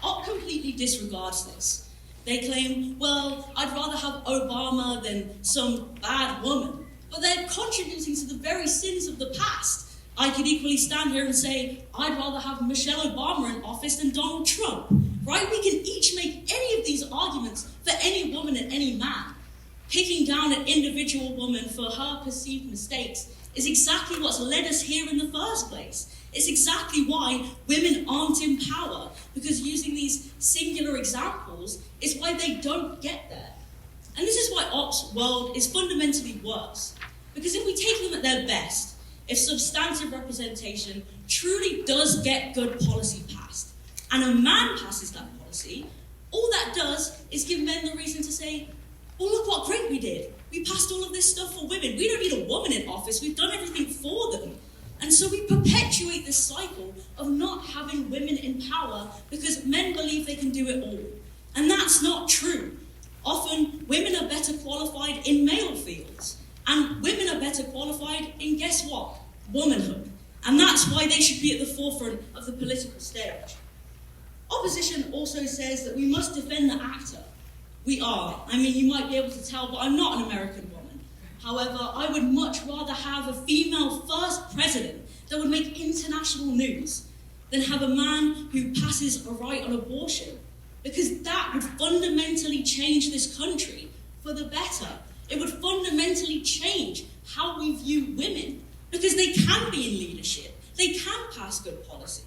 AITE completely disregards this. They claim, well, I'd rather have Obama than some bad woman. But they're contributing to the very sins of the past. I could equally stand here and say, I'd rather have Michelle Obama in office than Donald Trump. Right? We can each make any of these arguments for any woman and any man. Picking down an individual woman for her perceived mistakes is exactly what's led us here in the first place. It's exactly why women aren't in power, because using these singular examples is why they don't get there. And this is why AITE's world is fundamentally worse. Because if we take them at their best, if substantive representation truly does get good policy passed, and a man passes that policy, all that does is give men the reason to say, oh, look what great we did. We passed all of this stuff for women. We don't need a woman in office. We've done everything for them. And so we perpetuate this cycle of not having women in power because men believe they can do it all. And that's not true. Often, women are better qualified in male fields. And women are better qualified in, guess what? Womanhood. And that's why they should be at the forefront of the political stage. Opposition also says that we must defend the actor. We are. I mean, you might be able to tell, but I'm not an American woman. However, I would much rather have a female first president that would make international news than have a man who passes a right on abortion, because that would fundamentally change this country for the better. It would fundamentally change how we view women, because they can be in leadership. They can pass good policy.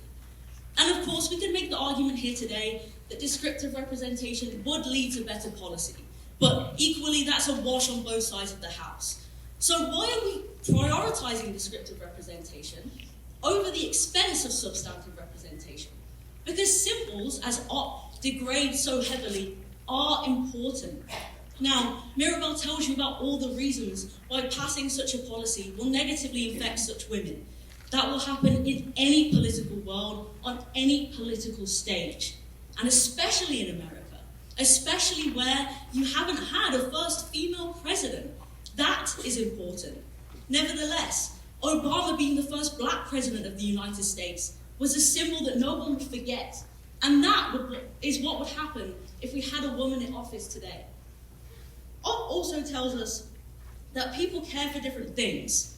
And of course, we can make the argument here today that descriptive representation would lead to better policy. But equally, that's a wash on both sides of the house. So why are we prioritizing descriptive representation over the expense of substantive representation? Because symbols, as AITE degrades so heavily, are important. Now, Mirabel tells you about all the reasons why passing such a policy will negatively affect such women. That will happen in any political world, on any political stage. And especially in America, especially where you haven't had a first female president. That is important. Nevertheless, Obama being the first black president of the United States was a symbol that no one would forget. And that is what would happen if we had a woman in office today. AITE also tells us that people care for different things.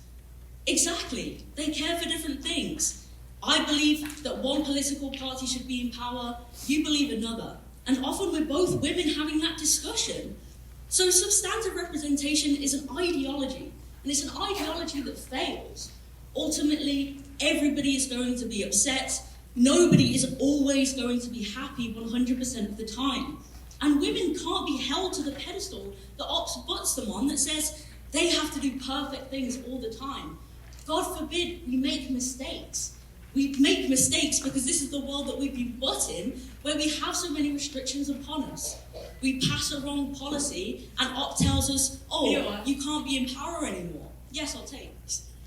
Exactly, they care for different things. I believe that one political party should be in power, you believe another. And often we're both women having that discussion. So substantive representation is an ideology, and it's an ideology that fails. Ultimately, everybody is going to be upset. Nobody is always going to be happy 100% of the time. And women can't be held to the pedestal that AITE puts them on that says they have to do perfect things all the time. God forbid we make mistakes. We make mistakes because this is the world that we've been put in, where we have so many restrictions upon us. We pass a wrong policy, and AITE tells us, oh, you can't be in power anymore. Yes, I'll take.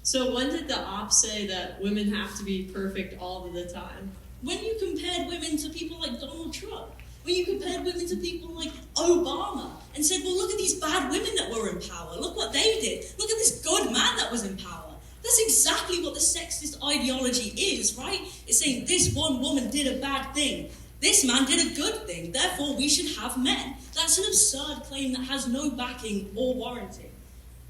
So when did the op say that women have to be perfect all of the time? When you compared women to people like Donald Trump, when you compared women to people like Obama, and said, well, look at these bad women that were in power. Look what they did. Look at this good man that was in power. That's exactly what the sexist ideology is, right? It's saying this one woman did a bad thing. This man did a good thing. Therefore, we should have men. That's an absurd claim that has no backing or warranty.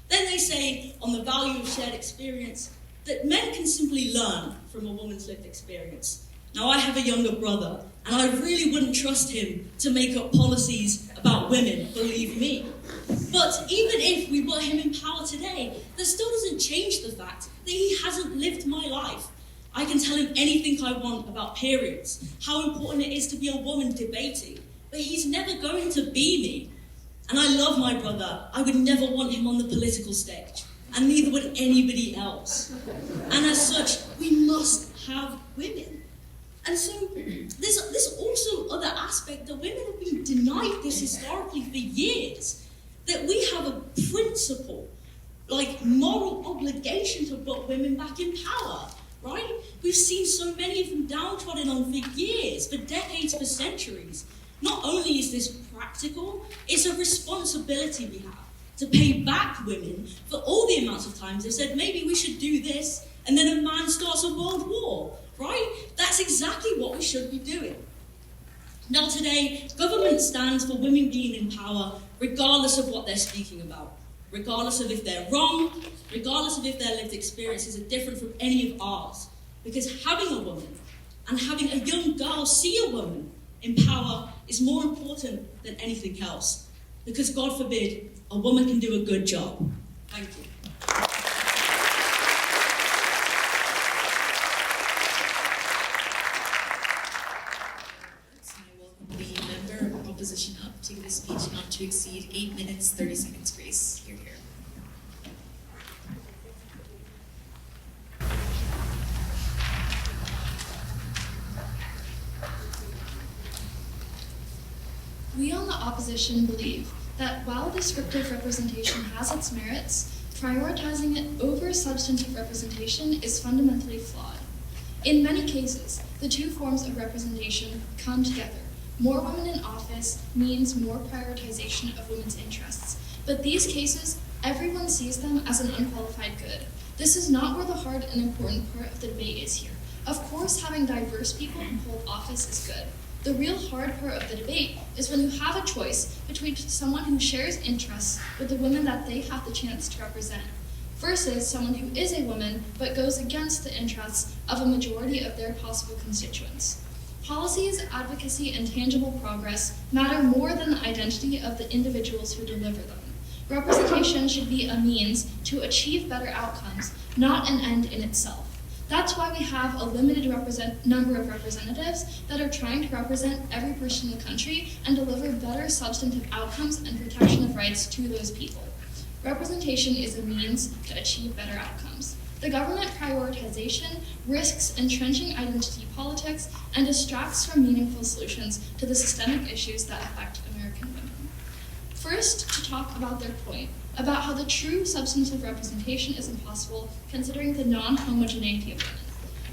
Then they say, on the value of shared experience, that men can simply learn from a woman's lived experience. Now, I have a younger brother, and I really wouldn't trust him to make up policies about women, believe me. But even if we put him in power today, that still doesn't change the fact that he hasn't lived my life. I can tell him anything I want about periods, how important it is to be a woman debating, but he's never going to be me. And I love my brother. I would never want him on the political stage, and neither would anybody else. And as such, we must have women. And so there's also other aspect that women have been denied this historically for years, that we have a principle, like moral obligation to put women back in power, right? We've seen so many of them downtrodden on for years, for decades, for centuries. Not only is this practical, it's a responsibility we have to pay back women for all the amounts of times they said, maybe we should do this, and then a man starts a world war, right? That's exactly what we should be doing. Now today, government stands for women being in power, regardless of what they're speaking about, regardless of if they're wrong, regardless of if their lived experiences are different from any of ours. Because having a woman and having a young girl see a woman in power is more important than anything else. Because God forbid, a woman can do a good job. Thank you. I welcome the member of opposition up to give a speech not to exceed 8 minutes, 30 seconds grace. Hear, hear. We on the opposition believe that while descriptive representation has its merits, prioritizing it over substantive representation is fundamentally flawed. In many cases, the two forms of representation come together. More women in office means more prioritization of women's interests. But these cases, everyone sees them as an unqualified good. This is not where the hard and important part of the debate is here. Of course, having diverse people who hold office is good. The real hard part of the debate is when you have a choice between someone who shares interests with the women that they have the chance to represent, versus someone who is a woman but goes against the interests of a majority of their possible constituents. Policies, advocacy, and tangible progress matter more than the identity of the individuals who deliver them. Representation should be a means to achieve better outcomes, not an end in itself. That's why we have a limited number of representatives that are trying to represent every person in the country and deliver better substantive outcomes and protection of rights to those people. Representation is a means to achieve better outcomes. The government prioritization risks entrenching identity politics and distracts from meaningful solutions to the systemic issues that affect American women. First, to talk about their point, about how the true substantive representation is impossible considering the non-homogeneity of women.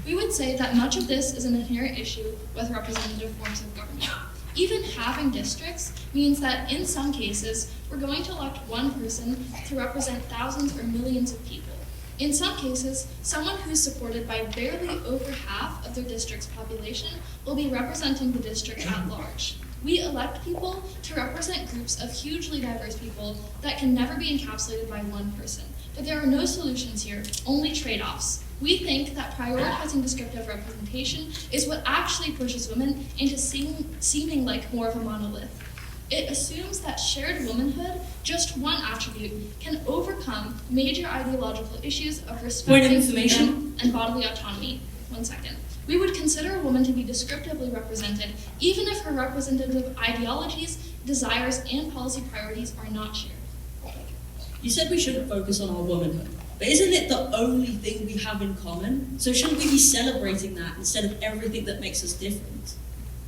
We would say that much of this is an inherent issue with representative forms of government. Even having districts means that in some cases, we're going to elect one person to represent thousands or millions of people. In some cases, someone who's supported by barely over half of their district's population will be representing the district at large. We elect people to represent groups of hugely diverse people that can never be encapsulated by one person. But there are no solutions here, only trade-offs. We think that prioritizing descriptive representation is what actually pushes women into seeming like more of a monolith. It assumes that shared womanhood, just one attribute, can overcome major ideological issues of respect, freedom, and bodily autonomy. 1 second. We would consider a woman to be descriptively represented, even if her representative ideologies, desires, and policy priorities are not shared. You said we shouldn't focus on our womanhood, but isn't it the only thing we have in common? So shouldn't we be celebrating that instead of everything that makes us different?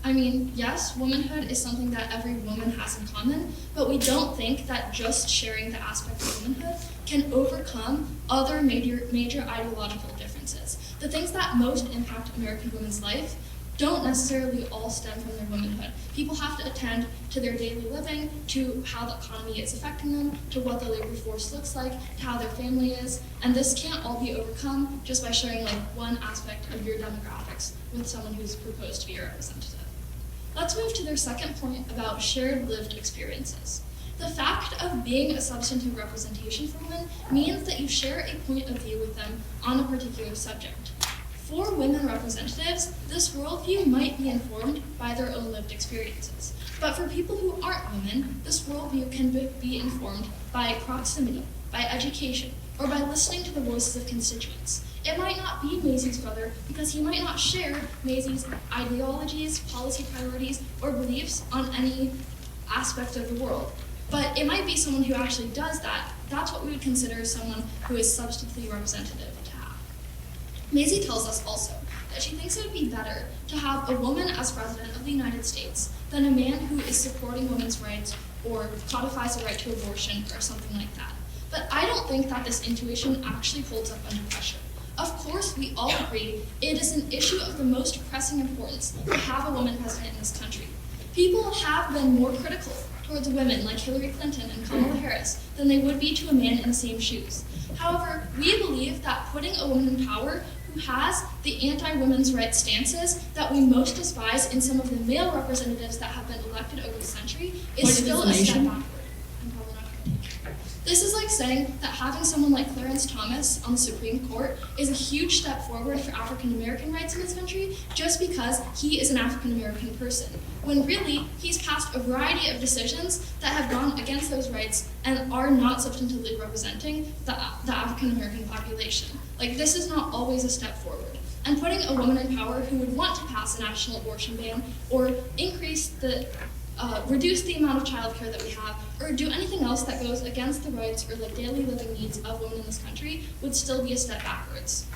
I mean, yes, womanhood is something that every woman has in common, but we don't think that just sharing the aspect of womanhood can overcome other major ideological differences. The things that most impact American women's life don't necessarily all stem from their womanhood. People have to attend to their daily living, to how the economy is affecting them, to what the labor force looks like, to how their family is, and this can't all be overcome just by sharing like one aspect of your demographics with someone who's proposed to be your representative. Let's move to their second point about shared lived experiences. The fact of being a substantive representation for women means that you share a point of view with them on a particular subject. For women representatives, this worldview might be informed by their own lived experiences. But for people who aren't women, this worldview can be informed by proximity, by education, or by listening to the voices of constituents. It might not be Maisie's brother because he might not share Maisie's ideologies, policy priorities, or beliefs on any aspect of the world. But it might be someone who actually does that. That's what we would consider someone who is substantively representative to have. Maisie tells us also that she thinks it would be better to have a woman as president of the United States than a man who is supporting women's rights or codifies the right to abortion or something like that. But I don't think that this intuition actually holds up under pressure. Of course, we all agree it is an issue of the most pressing importance to have a woman president in this country. People have been more critical towards women like Hillary Clinton and Kamala Harris than they would be to a man in the same shoes. However, we believe that putting a woman in power who has the anti-women's rights stances that we most despise in some of the male representatives that have been elected over the century is still a step backward. I'm probably not going to take it. This is like saying that having someone like Clarence Thomas on the Supreme Court is a huge step forward for African American rights in this country just because he is an African American person, when really he's passed a variety of decisions that have gone against those rights and are not substantively representing the African American population. Like, this is not always a step forward. And putting a woman in power who would want to pass a national abortion ban or reduce the amount of childcare that we have, or do anything else that goes against the rights or the daily living needs of women in this country would still be a step backwards.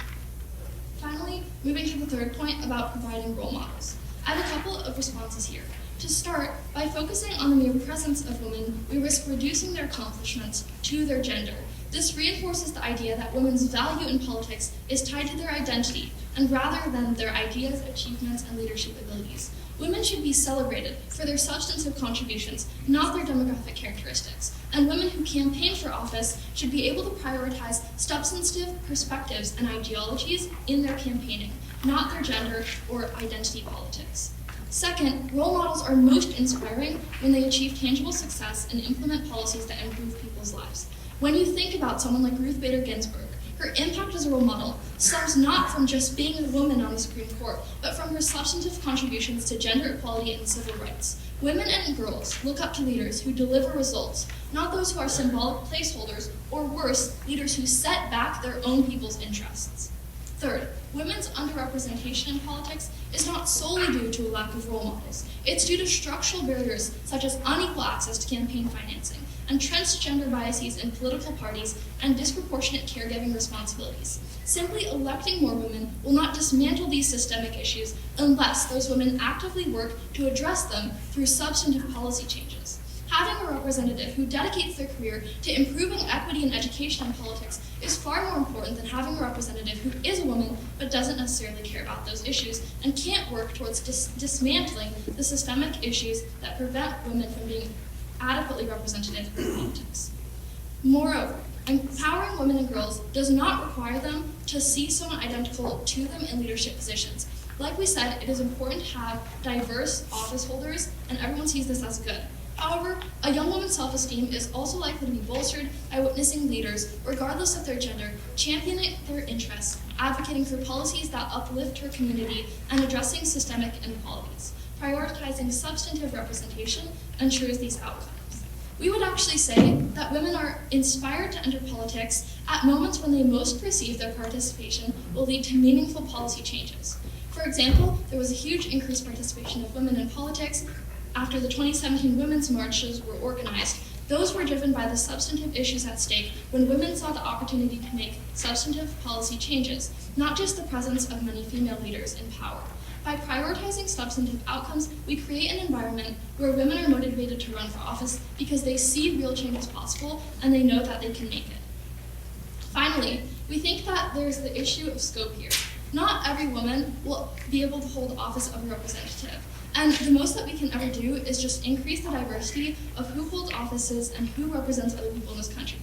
Finally, moving to the third point about providing role models. I have a couple of responses here. To start, by focusing on the mere presence of women, we risk reducing their accomplishments to their gender. This reinforces the idea that women's value in politics is tied to their identity, and rather than their ideas, achievements, and leadership abilities. Women should be celebrated for their substantive contributions, not their demographic characteristics. And women who campaign for office should be able to prioritize substantive perspectives and ideologies in their campaigning, not their gender or identity politics. Second, role models are most inspiring when they achieve tangible success and implement policies that improve people's lives. When you think about someone like Ruth Bader Ginsburg, her impact as a role model stems not from just being a woman on the Supreme Court, but from her substantive contributions to gender equality and civil rights. Women and girls look up to leaders who deliver results, not those who are symbolic placeholders, or worse, leaders who set back their own people's interests. Third, women's underrepresentation in politics is not solely due to a lack of role models. It's due to structural barriers such as unequal access to campaign financing, entrenched gender biases in political parties, and disproportionate caregiving responsibilities. Simply electing more women will not dismantle these systemic issues unless those women actively work to address them through substantive policy changes. Having a representative who dedicates their career to improving equity in education and politics is far more important than having a representative who is a woman but doesn't necessarily care about those issues and can't work towards dismantling the systemic issues that prevent women from being adequately represented in politics. Moreover, empowering women and girls does not require them to see someone identical to them in leadership positions. Like we said, it is important to have diverse office holders, and everyone sees this as good. However, a young woman's self-esteem is also likely to be bolstered by witnessing leaders, regardless of their gender, championing their interests, advocating for policies that uplift her community, and addressing systemic inequalities. Prioritizing substantive representation ensures these outcomes. We would actually say that women are inspired to enter politics at moments when they most perceive their participation will lead to meaningful policy changes. For example, there was a huge increased participation of women in politics after the 2017 women's marches were organized. Those were driven by the substantive issues at stake when women saw the opportunity to make substantive policy changes, not just the presence of many female leaders in power. By prioritizing substantive outcomes, we create an environment where women are motivated to run for office because they see real change as possible and they know that they can make it. Finally, we think that there's the issue of scope here. Not every woman will be able to hold the office of a representative, and the most that we can ever do is just increase the diversity of who holds offices and who represents other people in this country.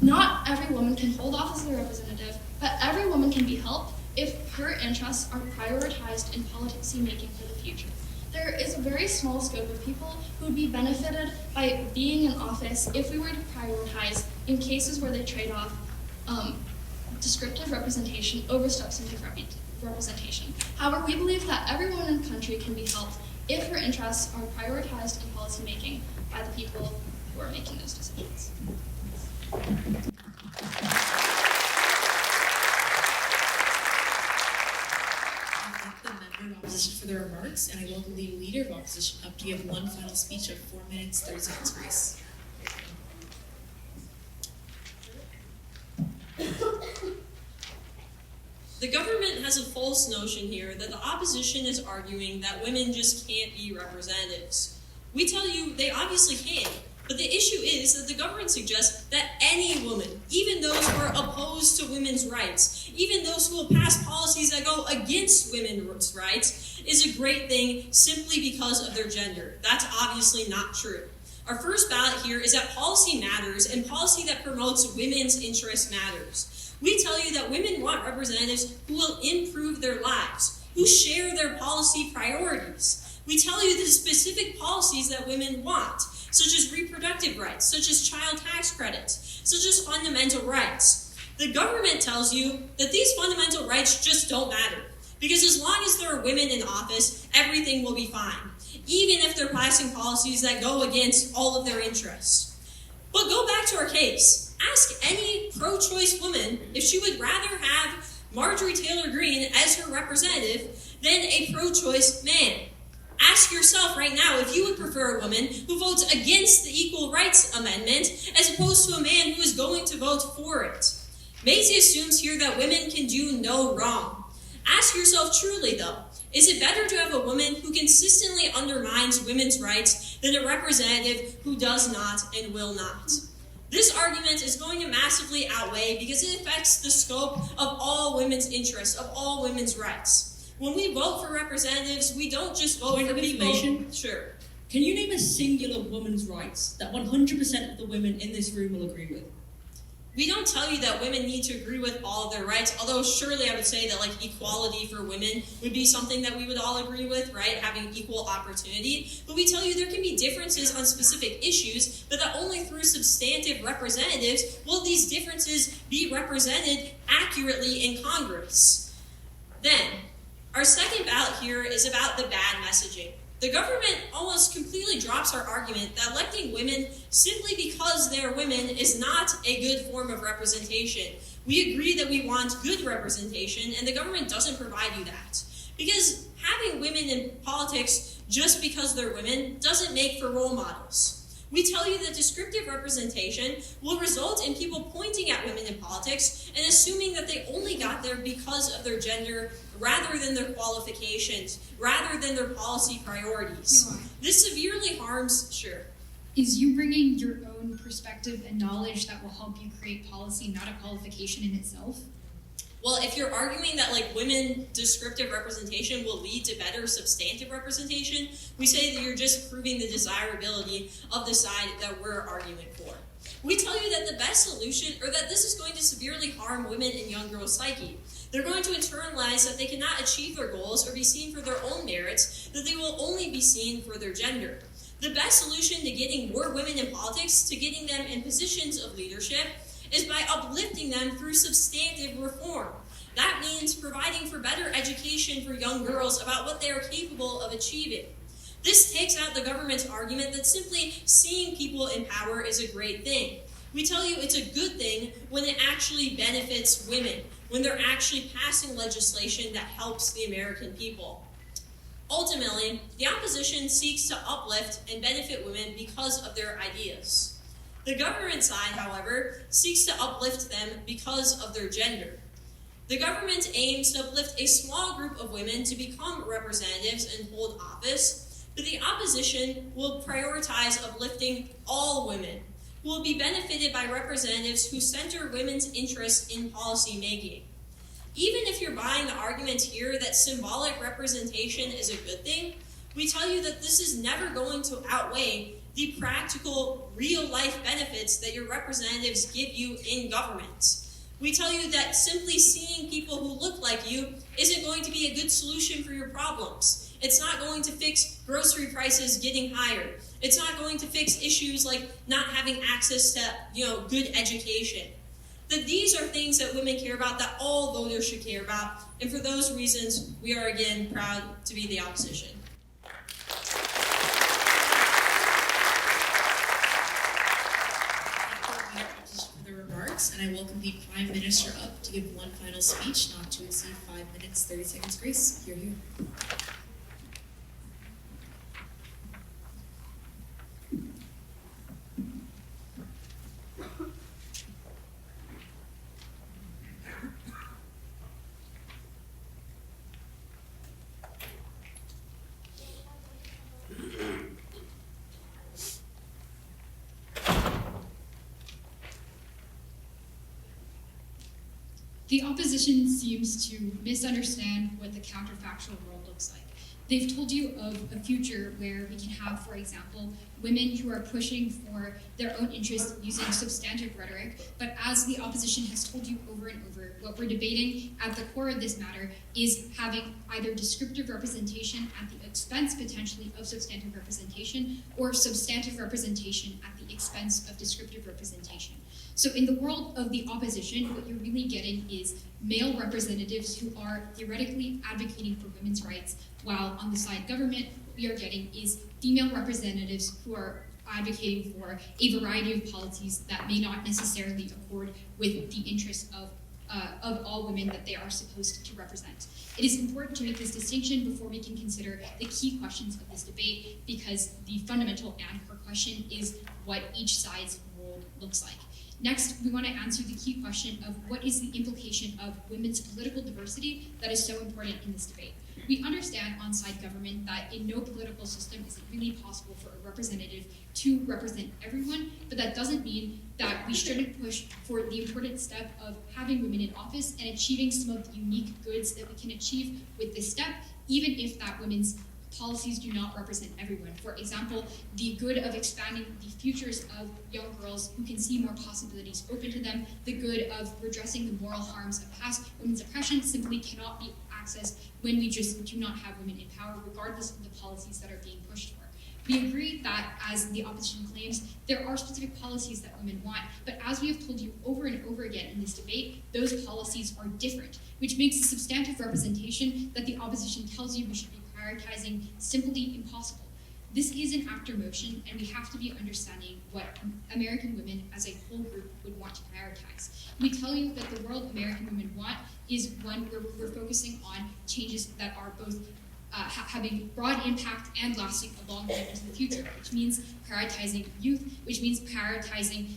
Not every woman can hold office as a representative, but every woman can be helped if her interests are prioritized in policy making for the future. There is a very small scope of people who would be benefited by being in office if we were to prioritize in cases where they trade off descriptive representation over substantive representation. However, we believe that every woman in the country can be helped if her interests are prioritized in policy making by the people who are making those decisions. Member of opposition for their remarks, and I welcome the leader of opposition up to give one final speech of 4 minutes, 30 seconds grace. The government has a false notion here that the opposition is arguing that women just can't be representatives. We tell you they obviously can. But the issue is that the government suggests that any woman, even those who are opposed to women's rights, even those who will pass policies that go against women's rights, is a great thing simply because of their gender. That's obviously not true. Our first ballot here is that policy matters, and policy that promotes women's interests matters. We tell you that women want representatives who will improve their lives, who share their policy priorities. We tell you the specific policies that women want, such as reproductive rights, such as child tax credits, such as fundamental rights. The government tells you that these fundamental rights just don't matter, because as long as there are women in office, everything will be fine, even if they're passing policies that go against all of their interests. But go back to our case. Ask any pro-choice woman if she would rather have Marjorie Taylor Greene as her representative than a pro-choice man. Ask yourself right now if you would prefer a woman who votes against the Equal Rights Amendment as opposed to a man who is going to vote for it. Maisie assumes here that women can do no wrong. Ask yourself truly, though, is it better to have a woman who consistently undermines women's rights than a representative who does not and will not? This argument is going to massively outweigh because it affects the scope of all women's interests, of all women's rights. When we vote for representatives, we don't just vote for people. Sure. Can you name a singular woman's rights that 100% of the women in this room will agree with? We don't tell you that women need to agree with all of their rights, although surely I would say that like equality for women would be something that we would all agree with, right? Having equal opportunity. But we tell you there can be differences on specific issues, but that only through substantive representatives will these differences be represented accurately in Congress. Then, our second ballot here is about the bad messaging. The government almost completely drops our argument that electing women simply because they're women is not a good form of representation. We agree that we want good representation, and the government doesn't provide you that. Because having women in politics just because they're women doesn't make for role models. We tell you that descriptive representation will result in people pointing at women in politics and assuming that they only got there because of their gender rather than their qualifications, rather than their policy priorities. This severely harms, Is you bringing your own perspective and knowledge that will help you create policy not a qualification in itself? Well, if you're arguing that like women descriptive representation will lead to better substantive representation, we say that you're just proving the desirability of the side that we're arguing for. We tell you that the best solution, or that this is going to severely harm women and young girls' psyche. They're going to internalize that they cannot achieve their goals or be seen for their own merits, that they will only be seen for their gender. The best solution to getting more women in politics, to getting them in positions of leadership, is by uplifting them through substantive reform. That means providing for better education for young girls about what they are capable of achieving. This takes out the government's argument that simply seeing people in power is a great thing. We tell you it's a good thing when it actually benefits women, when they're actually passing legislation that helps the American people. Ultimately, the opposition seeks to uplift and benefit women because of their ideas. The government side, however, seeks to uplift them because of their gender. The government aims to uplift a small group of women to become representatives and hold office, but the opposition will prioritize uplifting all women, who will be benefited by representatives who center women's interests in policy making. Even if you're buying the argument here that symbolic representation is a good thing, we tell you that this is never going to outweigh the practical, real-life benefits that your representatives give you in government. We tell you that simply seeing people who look like you isn't going to be a good solution for your problems. It's not going to fix grocery prices getting higher. It's not going to fix issues like not having access to, good education. That these are things that women care about, that all voters should care about, and for those reasons, we are again proud to be the opposition. And I welcome the Prime Minister up to give one final speech, not to exceed 5 minutes, 30 seconds grace. Hear, hear. The opposition seems to misunderstand what the counterfactual world looks like. They've told you of a future where we can have, for example, women who are pushing for their own interests using substantive rhetoric, but as the opposition has told you over and over, what we're debating at the core of this matter is having either descriptive representation at the expense, potentially, of substantive representation, or substantive representation at the expense of descriptive representation. So in the world of the opposition, what you're really getting is male representatives who are theoretically advocating for women's rights, while on the side government, what we are getting is female representatives who are advocating for a variety of policies that may not necessarily accord with the interests of all women that they are supposed to represent. It is important to make this distinction before we can consider the key questions of this debate, because the fundamental and core question is what each side's role looks like. Next, we want to answer the key question of what is the implication of women's political diversity that is so important in this debate. We understand on side government that in no political system is it really possible for a representative to represent everyone, but that doesn't mean that we shouldn't push for the important step of having women in office and achieving some of the unique goods that we can achieve with this step, even if that women's policies do not represent everyone. For example, the good of expanding the futures of young girls who can see more possibilities open to them, the good of redressing the moral harms of past women's oppression simply cannot be accessed when we just do not have women in power, regardless of the policies that are being pushed for. We agree that, as the opposition claims, there are specific policies that women want, but as we have told you over and over again in this debate, those policies are different, which makes the substantive representation that the opposition tells you we should be prioritizing simply impossible. This is an after motion, and we have to be understanding what American women as a whole group would want to prioritize. We tell you that the world American women want is one where we're focusing on changes that are both having broad impact and lasting a long time into the future, which means prioritizing youth, which means prioritizing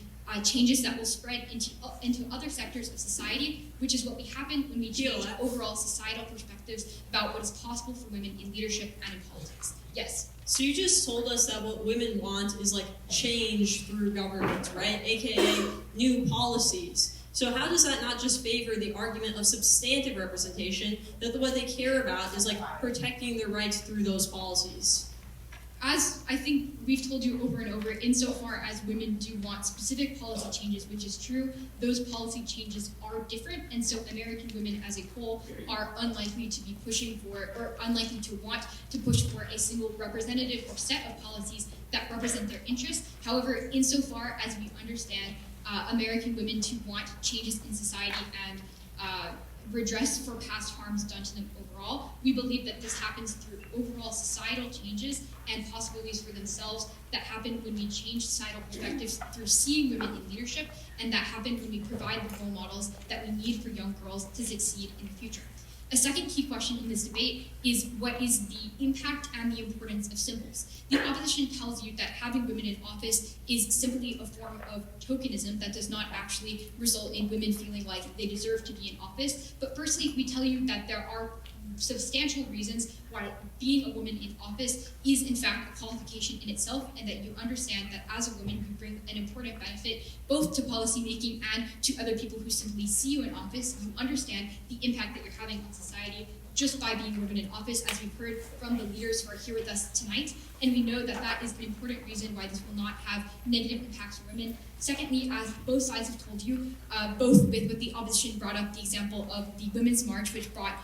changes that will spread into other sectors of society, which is what we happen when we change overall societal perspectives about what is possible for women in leadership and in politics. Yes? So you just told us that what women want is like change through government, right? AKA new policies. So how does that not just favor the argument of substantive representation, that what they care about is like protecting their rights through those policies? As I think we've told you over and over, insofar as women do want specific policy changes, which is true, those policy changes are different, and so American women as a whole are unlikely to be pushing for, or unlikely to want to push for a single representative or set of policies that represent their interests. However, insofar as we understand American women to want changes in society and redress for past harms done to them overall, we believe that this happens through overall societal changes and possibilities for themselves that happen when we change societal perspectives through seeing women in leadership, and that happen when we provide the role models that we need for young girls to succeed in the future. A second key question in this debate is what is the impact and the importance of symbols. The opposition tells you that having women in office is simply a form of tokenism that does not actually result in women feeling like they deserve to be in office. But firstly, we tell you that there are substantial reasons why being a woman in office is in fact a qualification in itself, and that you understand that as a woman you bring an important benefit both to policymaking and to other people who simply see you in office. You understand the impact that you're having on society just by being a woman in office, as we've heard from the leaders who are here with us tonight, and we know that that is an important reason why this will not have negative impacts for women. Secondly, as both sides have told you, both with what the opposition brought up, the example of the Women's March, which brought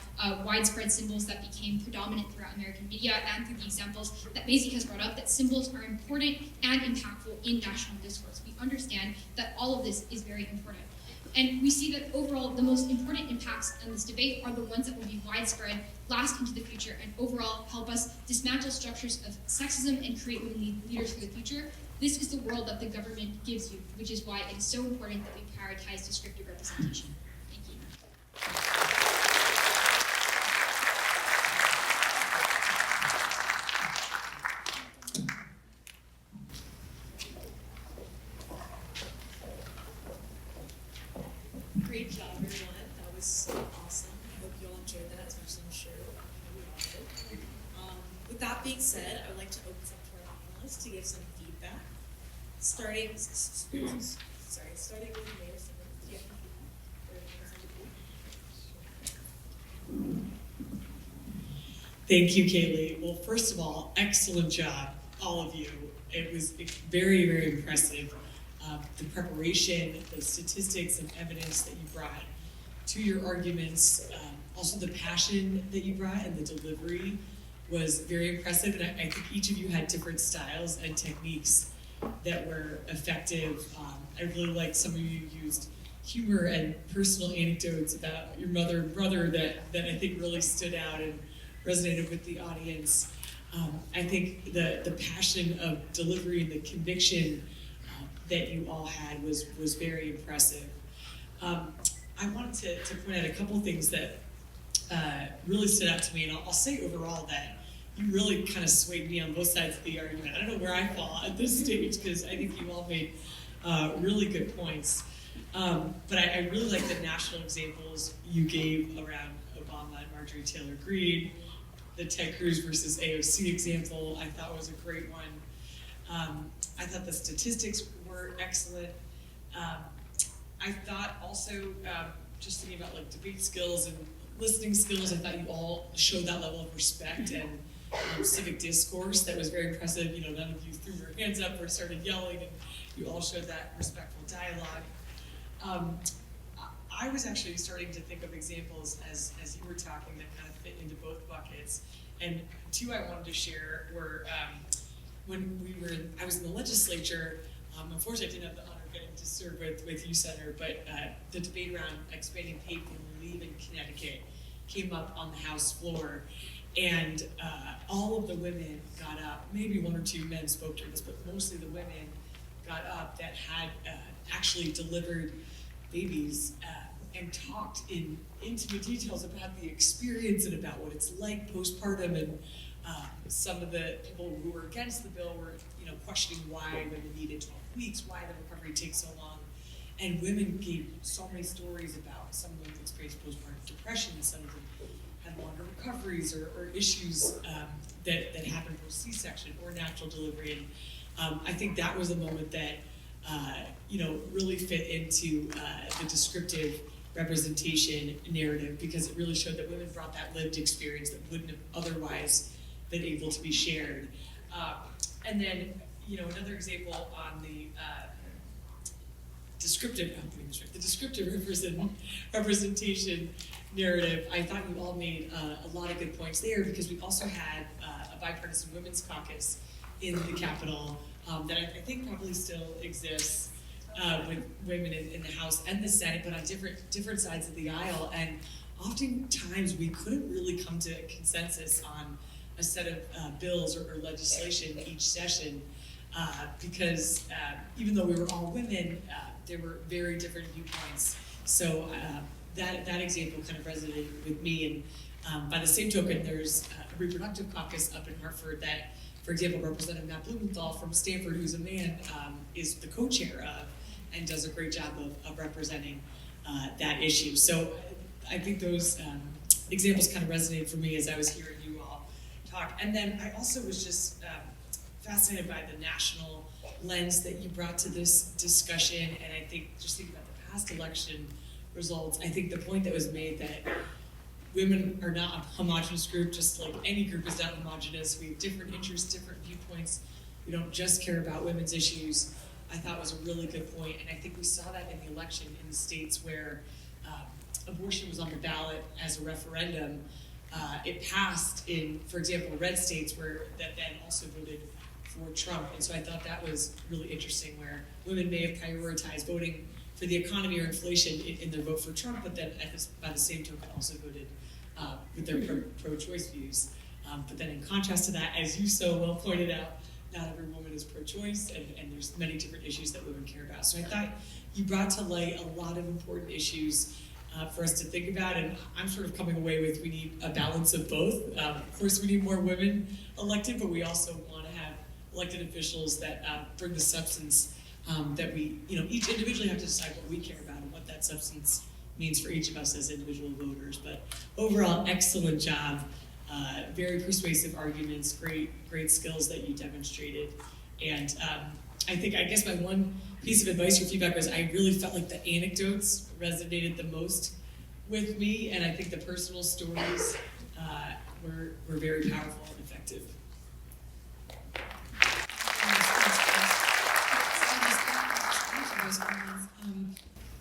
widespread symbols that became predominant throughout American media, and through the examples that Maisie has brought up, that symbols are important and impactful in national discourse. We understand that all of this is very important. And we see that overall, the most important impacts in this debate are the ones that will be widespread, last into the future, and overall help us dismantle structures of sexism and create women leaders for the future. This is the world that the government gives you, which is why it is so important that we prioritize descriptive representation. Thank you. Great job, everyone. That was so awesome. I hope you all enjoyed that as much as I'm sure we all did. With that being said, I would like to open this up to our panelists to give some feedback. Starting with Mayor Simmons. Do you have any feedback? Thank you, Kaylee. Well, first of all, excellent job, all of you. It was very, very impressive. The preparation, the statistics and evidence that you brought to your arguments, also the passion that you brought and the delivery was very impressive. And I think each of you had different styles and techniques that were effective. I really liked some of you used humor and personal anecdotes about your mother and brother that I think really stood out and resonated with the audience. I think the passion of delivery and the conviction that you all had was very impressive. I wanted to point out a couple things that really stood out to me, and I'll say overall that you really kind of swayed me on both sides of the argument. I don't know where I fall at this stage because I think you all made really good points. But I really like the national examples you gave around Obama and Marjorie Taylor Greene. The Ted Cruz versus AOC example I thought was a great one. I thought the statistics were excellent. I thought also, just thinking about like debate skills and listening skills, I thought you all showed that level of respect and civic discourse that was very impressive. You know, none of you threw your hands up or started yelling, and you all showed that respectful dialogue. I was actually starting to think of examples as you were talking that kind of fit into both buckets. And two I wanted to share were when I was in the legislature. Unfortunately, I didn't have the honor of getting to serve with you, Senator, but the debate around expanding paid family leave in Connecticut came up on the House floor. And all of the women got up, maybe one or two men spoke during this, but mostly the women got up that had actually delivered babies and talked in intimate details about the experience and about what it's like postpartum. And some of the people who were against the bill were, questioning why women needed 12 weeks, why the recovery takes so long. And women gave so many stories about some of them experienced postpartum depression, and some of them had longer recoveries or issues that happened post C-section or natural delivery. And I think that was a moment that really fit into the descriptive representation narrative, because it really showed that women brought that lived experience that wouldn't have otherwise been able to be shared. And then, another example on the descriptive representation narrative, I thought you all made a lot of good points there, because we also had a bipartisan women's caucus in the Capitol that I think probably still exists with women in the House and the Senate, but on different sides of the aisle. And oftentimes we couldn't really come to a consensus on a set of bills or legislation each session because even though we were all women, there were very different viewpoints. So that example kind of resonated with me. And by the same token, there's a reproductive caucus up in Hartford that, for example, Representative Matt Blumenthal from Stanford, who's a man, is the co-chair of and does a great job of representing that issue. So I think those examples kind of resonated for me as I was hearing you all talk. And then I also was just fascinated by the national lens that you brought to this discussion. And I think just thinking about the past election results, I think the point that was made that women are not a homogenous group, just like any group is not homogenous. We have different interests, different viewpoints. We don't just care about women's issues, I thought was a really good point. And I think we saw that in the election in the states where abortion was on the ballot as a referendum. It passed in, for example, red states that then also voted for Trump. And so I thought that was really interesting, where women may have prioritized voting for the economy or inflation in their vote for Trump, but then by the same token also voted with their pro-choice views. But then in contrast to that, as you so well pointed out, not every woman is pro-choice, and there's many different issues that women care about. So I thought you brought to light a lot of important issues for us to think about, and I'm sort of coming away with we need a balance of both. Of course, we need more women elected, but we also want to have elected officials that bring the substance that we, each individually have to decide what we care about and what that substance means for each of us as individual voters. But overall, excellent job. Very persuasive arguments, great skills that you demonstrated. And I guess my one piece of advice or feedback was I really felt like the anecdotes resonated the most with me, and I think the personal stories were very powerful and effective.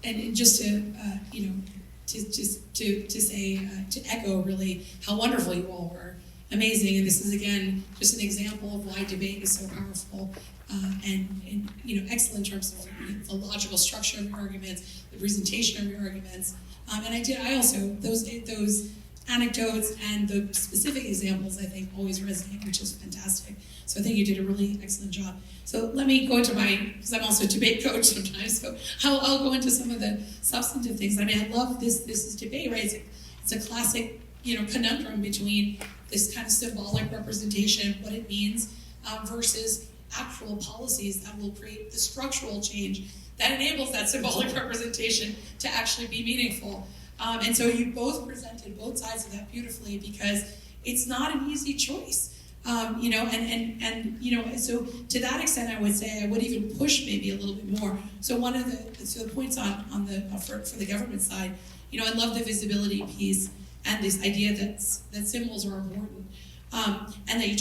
And just to say, to echo really how wonderful you all were, amazing. And this is again just an example of why debate is so powerful, and excellent in terms of the logical structure of your arguments, the presentation of your arguments. I also those anecdotes and the specific examples I think always resonate, which is fantastic. So I think you did a really excellent job. So let me go into because I'm also a debate coach sometimes, so I'll go into some of the substantive things. I mean, I love this is debate, right? It's a classic, conundrum between this kind of symbolic representation, what it means, versus actual policies that will create the structural change that enables that symbolic representation to actually be meaningful. And so you both presented both sides of that beautifully, because it's not an easy choice. So to that extent, I would say I would even push maybe a little bit more. So one of the points on the for the government side, I love the visibility piece and this idea that symbols are important, and that you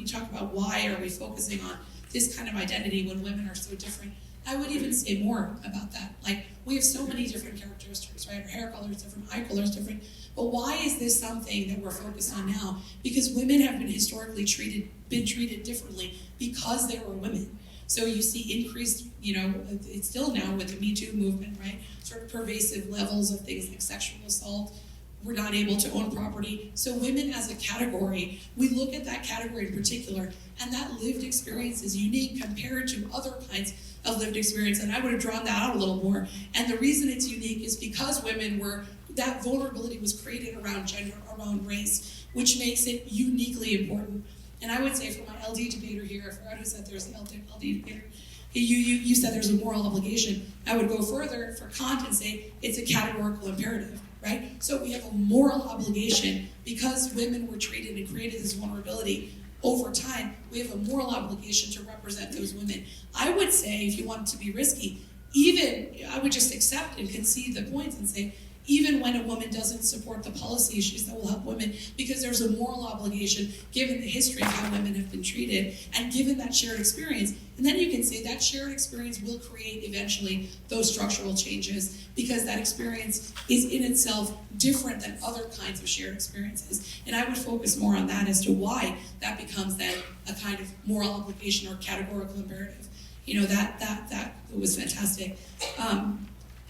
talk about why are we focusing on this kind of identity when women are so different. I would even say more about that. Like, we have so many different characteristics, right? Our hair color is different, eye color is different. But why is this something that we're focused on now? Because women have been historically treated differently because they were women. So you see increased, it's still now with the Me Too movement, right? Sort of pervasive levels of things like sexual assault. We're not able to own property. So women as a category, we look at that category in particular, and that lived experience is unique compared to other kinds of lived experience. And I would have drawn that out a little more. And the reason it's unique is because that vulnerability was created around gender, around race, which makes it uniquely important. And I would say, for my LD debater here, I forgot who said there's an LD debater, you said there's a moral obligation. I would go further for Kant and say it's a categorical imperative, right? So we have a moral obligation because women were treated and created this vulnerability over time. We have a moral obligation to represent those women. I would say, if you want to be risky, I would just accept and concede the points and say, even when a woman doesn't support the policy issues that will help women, because there's a moral obligation given the history of how women have been treated and given that shared experience. And then you can say that shared experience will create eventually those structural changes, because that experience is in itself different than other kinds of shared experiences. And I would focus more on that as to why that becomes then a kind of moral obligation or categorical imperative. That was fantastic.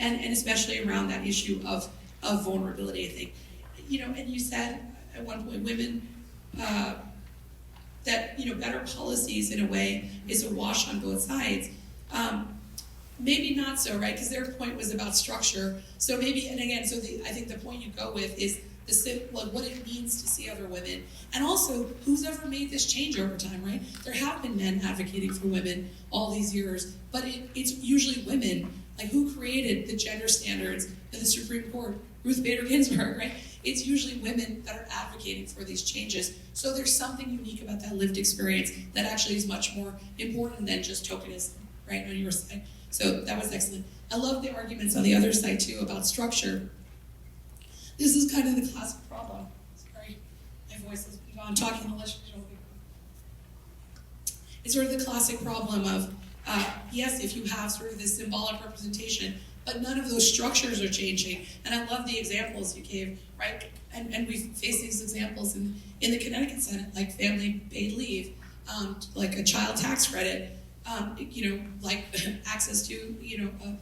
And especially around that issue of vulnerability, I think. And you said at one point, women, that, better policies in a way is a wash on both sides. Maybe not so, right? Because their point was about structure. So maybe, and again, I think the point you go with is what it means to see other women. And also, who's ever made this change over time, right? There have been men advocating for women all these years, but it's usually women. Like, who created the gender standards in the Supreme Court? Ruth Bader Ginsburg, right? It's usually women that are advocating for these changes. So there's something unique about that lived experience that actually is much more important than just tokenism, right, on your side. So that was excellent. I love the arguments on the other side, too, about structure. This is kind of the classic problem. Sorry, my voice has been gone talking unless you don't. It's sort of the classic problem of, yes, if you have sort of this symbolic representation, but none of those structures are changing. And I love the examples you gave, right? And we've faced these examples in the Connecticut Senate, like family paid leave, like a child tax credit, like access to,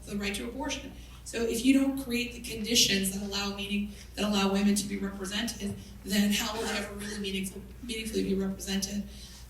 the right to abortion. So if you don't create the conditions that allow women to be represented, then how will they ever really meaningfully be represented?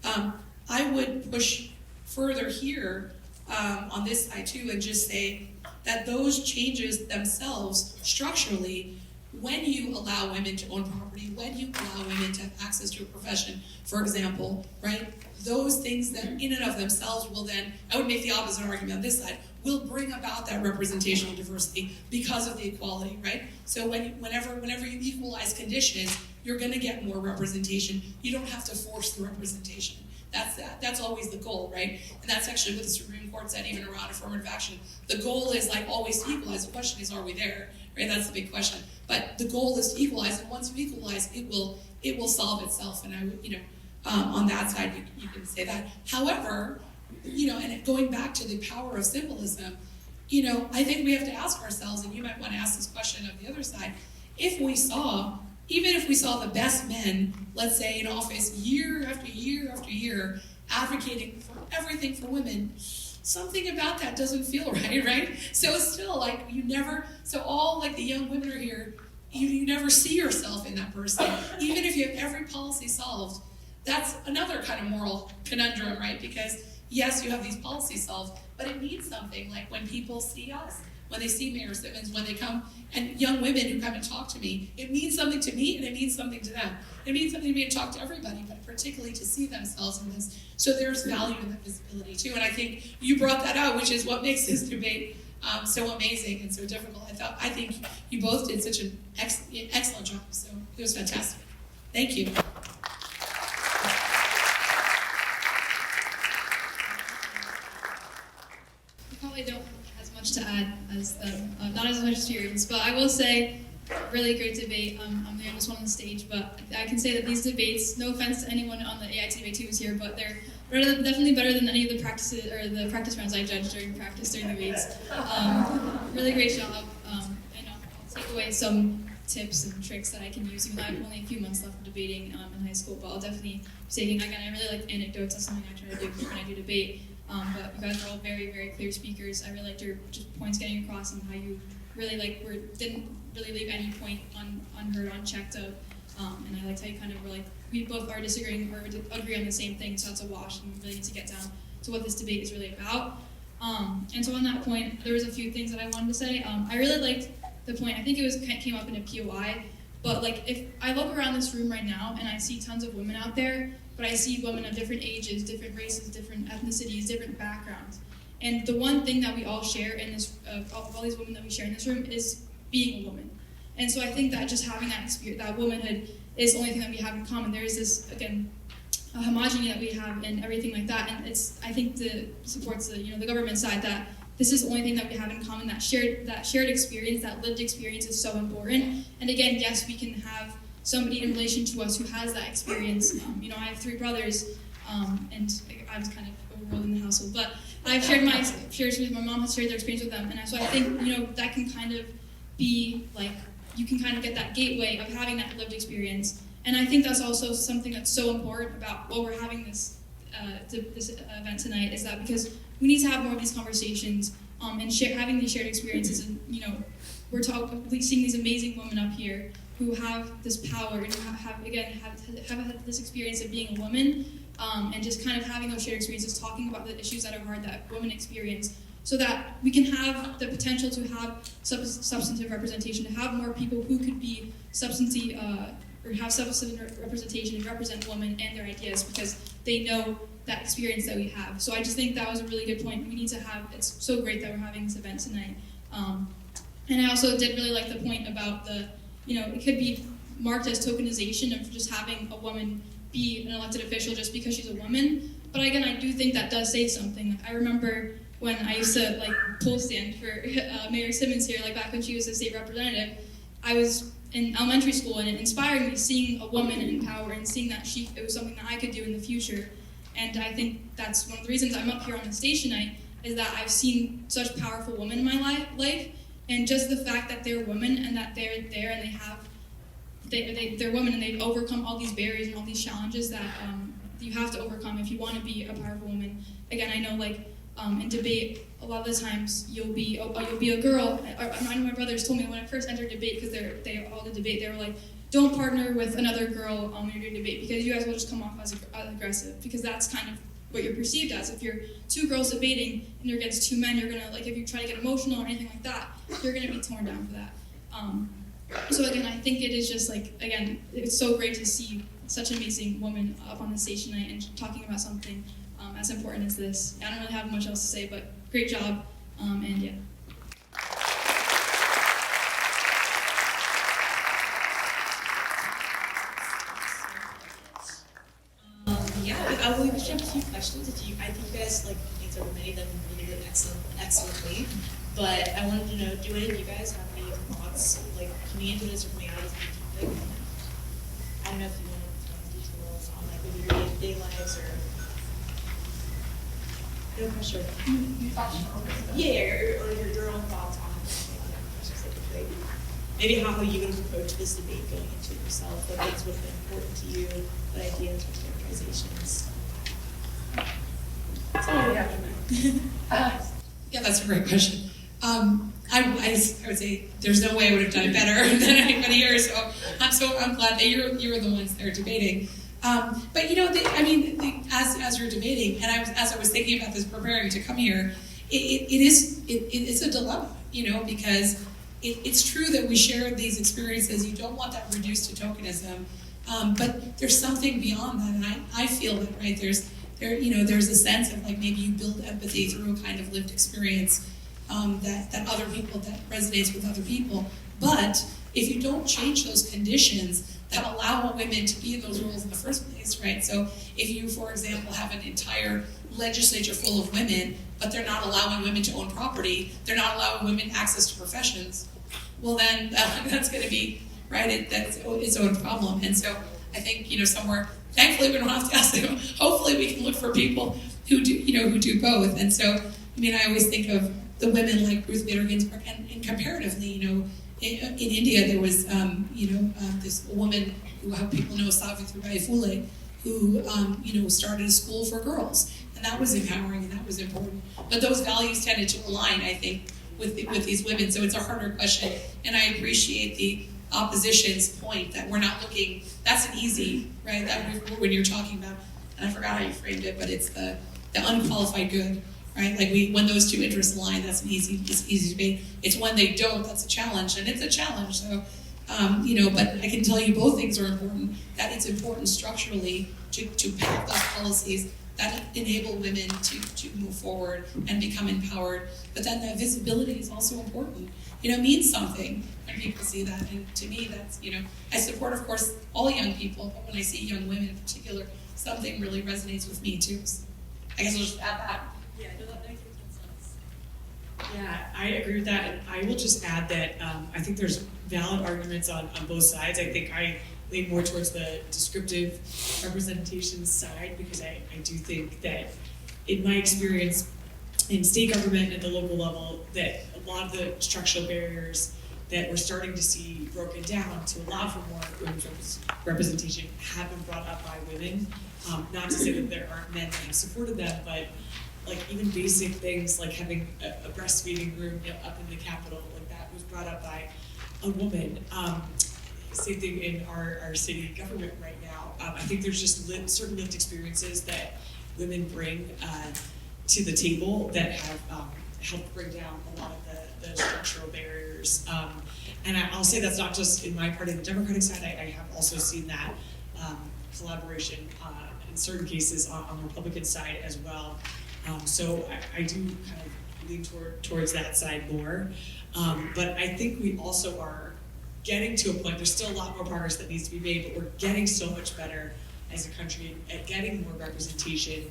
I would push further here on this side too, and just say that those changes themselves structurally, when you allow women to own property, when you allow women to have access to a profession, for example, right? Those things that in and of themselves will then, I would make the opposite argument on this side, will bring about that representational diversity because of the equality, right? So whenever you equalize conditions, you're gonna get more representation. You don't have to force the representation. That's always the goal, right? And that's actually what the Supreme Court said, even around affirmative action. The goal is like always to equalize. The question is, are we there? Right? That's the big question. But the goal is to equalize, and once you equalize, it will it will solve itself. And I would, on that side, you can say that. However, and going back to the power of symbolism, I think we have to ask ourselves, and you might want to ask this question of the other side, even if we saw the best men, let's say in office year after year after year, advocating for everything for women, something about that doesn't feel right? So it's still like all like the young women are here, you never see yourself in that person. Even if you have every policy solved, that's another kind of moral conundrum, right? Because yes, you have these policies solved, but it means something. Like when people see us, when they see Mayor Simmons, when they come, and young women who come and talk to me, it means something to me and it means something to them. It means something to me to talk to everybody, but particularly to see themselves in this. So there's value in that visibility too. And I think you brought that out, which is what makes this debate so amazing and so difficult. I think you both did such an excellent job. So it was fantastic. Thank you. Probably don't have as much to add as them, not as much experience, but I will say, really great debate. I'm the youngest one on the stage, but I can say that these debates, no offense to anyone on the AITE debate who's here, but they're definitely better than any of the practices or the practice rounds I judged during debates. Really great job. And I'll take away some tips and tricks that I can use, even though I have only a few months left of debating in high school, but I'll definitely be taking, again, I really like anecdotes. That's something I try to do when I do debate. But you guys are all very, very clear speakers. I really liked your just points getting across and how you really didn't really leave any point unheard, unchecked out. And I liked how you kind of were like, we both are disagreeing or agree on the same thing, so that's a wash, and we really need to get down to what this debate is really about. And so on that point, there was a few things that I wanted to say. I really liked the point, I think it came up in a POI, but like if I look around this room right now and I see tons of women out there, but I see women of different ages, different races, different ethnicities, different backgrounds. And the one thing that we all share in this, all these women that we share in this room, is being a woman. And so I think that just having that experience, that womanhood, is the only thing that we have in common. There is this, again, a homogeneity that we have and everything like that. And I think supports the government side that this is the only thing that we have in common. That shared experience, that lived experience, is so important. And again, yes, we can have somebody in relation to us who has that experience. I have 3 brothers, and I was kind of overruled in the household, but I've shared my mom has shared their experience with them, and so I think that can kind of be like, you can kind of get that gateway of having that lived experience. And I think that's also something that's so important about what we're having this event tonight, is that because we need to have more of these conversations and having these shared experiences. And we're seeing these amazing women up here who have this power and who have had this experience of being a woman, and just kind of having those shared experiences, talking about the issues that are hard that women experience, so that we can have the potential to have substantive representation, to have more people who could be substantive or have substantive representation and represent women and their ideas, because they know that experience that we have. So I just think that was a really good point. We need to have, it's so great that we're having this event tonight. And I also did really like the point about it could be marked as tokenization of just having a woman be an elected official just because she's a woman. But again, I do think that does say something. Like, I remember when I used to poll stand for Mayor Simmons here, back when she was a state representative. I was in elementary school, and it inspired me seeing a woman in power and seeing that it was something that I could do in the future. And I think that's one of the reasons I'm up here on the stage tonight, is that I've seen such powerful women in my life, and just the fact that they're women and that they're there and they're women and they've overcome all these barriers and all these challenges that you have to overcome if you want to be a powerful woman. Again, I know in debate, a lot of the times you'll be a girl. I know my brothers told me when I first entered debate, because they all did debate, they were like, don't partner with another girl when you're doing debate, because you guys will just come off as aggressive, because that's kind of what you're perceived as. If you're 2 girls debating and you're against 2 men, you're gonna, if you try to get emotional or anything like that, you're gonna be torn down for that. So again, I think it is just again, it's so great to see such an amazing woman up on the stage tonight and talking about something as important as this. I don't really have much else to say, but great job, and yeah. We just have a few questions. I think you guys answered many of them really excellently. But I wanted to know, do any of you guys have any thoughts coming into this or coming out of this topic? I don't know if you want everyday lives, or no pressure. Yeah, or your own thoughts on it. Specifically. Maybe how you would have approached this debate going into it yourself, what things would have been important to you, what ideas, what characterizations. Yeah, that's a great question. I would say there's no way I would have done it better than anybody here. So I'm glad that you're the ones that are debating. But as you're debating, and as I was thinking about this, preparing to come here, it's a dilemma, because it's true that we share these experiences. You don't want that reduced to tokenism, but there's something beyond that, and I feel that, right? There's a sense of like maybe you build empathy through a kind of lived experience that other people, that resonates with other people. But if you don't change those conditions that allow women to be in those roles in the first place, right? So if you, for example, have an entire legislature full of women, but they're not allowing women to own property, they're not allowing women access to professions, well then that's going to be, right, that's its own problem. And so I think, somewhere, thankfully we don't have to ask them, hopefully we can look for people who do both. And so, I always think of the women like Ruth Bader Ginsburg, and comparatively, in India there was, this woman who, how people know, Savitribai Phule, who, started a school for girls, and that was empowering and that was important. But those values tended to align, I think, with these women. So it's a harder question, and I appreciate the opposition's point that we're not looking. That's an easy, right? That when you're talking about, and I forgot how you framed it, but it's the unqualified good. Right? Like when those two interests align, that's an easy debate. It's when they don't, that's a challenge, and it's a challenge. So, but I can tell you both things are important. That it's important structurally to pack those policies that enable women to move forward and become empowered. But then that visibility is also important. It means something when people see that. And to me, that's, I support, of course, all young people, but when I see young women in particular, something really resonates with me too. So I guess I'll just add that. Yeah, no, that makes sense. Yeah, I agree with that, and I will just add that I think there's valid arguments on both sides. I think I lean more towards the descriptive representation side, because I do think that, in my experience in state government at the local level, that a lot of the structural barriers that we're starting to see broken down to allow for more women's representation have been brought up by women. Not to say that there aren't men that have supported them, but like even basic things like having a breastfeeding room up in the Capitol, like that was brought up by a woman. Same thing in our city government right now. I think there's just certain lived experiences that women bring to the table that have helped bring down a lot of the structural barriers. And I'll say that's not just in my party, the Democratic side. I have also seen that collaboration in certain cases on the Republican side as well. So I do kind of lean towards that side more. But I think we also are getting to a point, there's still a lot more progress that needs to be made, but we're getting so much better as a country at getting more representation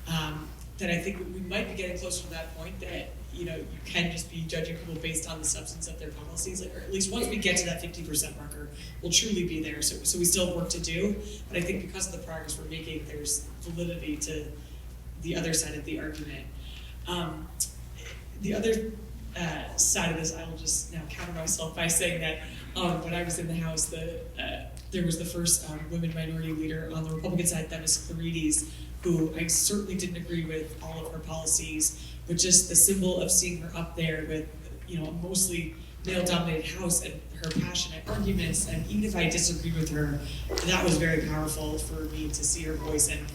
that I think we might be getting closer to that point that, you can just be judging people based on the substance of their policies, or at least once we get to that 50% marker, we'll truly be there. So we still have work to do, but I think because of the progress we're making, there's validity to the other side of the argument. The other side of this, I will just now counter myself by saying that when I was in the House, there was the first women minority leader on the Republican side, Themis Clarides, who I certainly didn't agree with all of her policies, but just the symbol of seeing her up there with, a mostly male-dominated House and her passionate arguments, and even if I disagreed with her, that was very powerful for me to see her voice and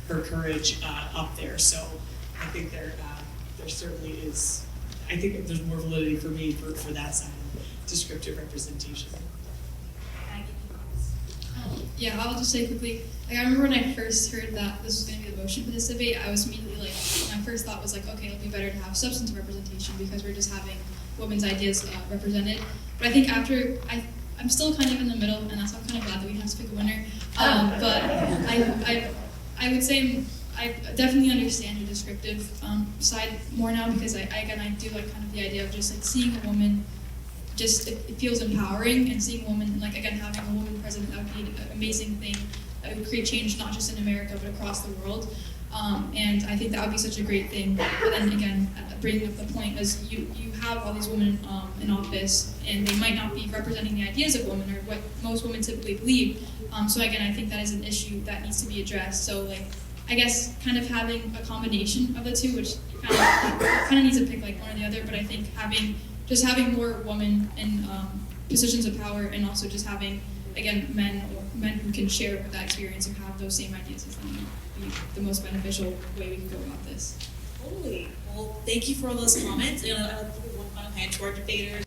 her courage up there. So I think there certainly is, I think there's more validity for me for that side of descriptive representation. Yeah, I'll just say quickly, I remember when I first heard that this was going to be the motion for this debate, I was immediately my first thought was okay, it'll be better to have substantive representation because we're just having women's ideas represented. But I think after, I'm still kind of in the middle, and that's why I'm kind of glad that we have to pick a winner. But I would say I definitely understand your descriptive side more now, because I do like kind of the idea of just seeing a woman. Just it feels empowering, and seeing a woman, having a woman president, that would be an amazing thing that would create change not just in America but across the world. And I think that would be such a great thing. But then again, bringing up the point is you have all these women in office, and they might not be representing the ideas of women or what most women typically believe. So again, I think that is an issue that needs to be addressed. So like, I guess kind of having a combination of the two, which kind of needs to pick like one or the other. But I think having more women in positions of power, and also just having again men who can share that experience or have those same ideas as them be the most beneficial way we can go about this. Totally. Well, thank you for all those comments. And I'll put one final hand to our debaters.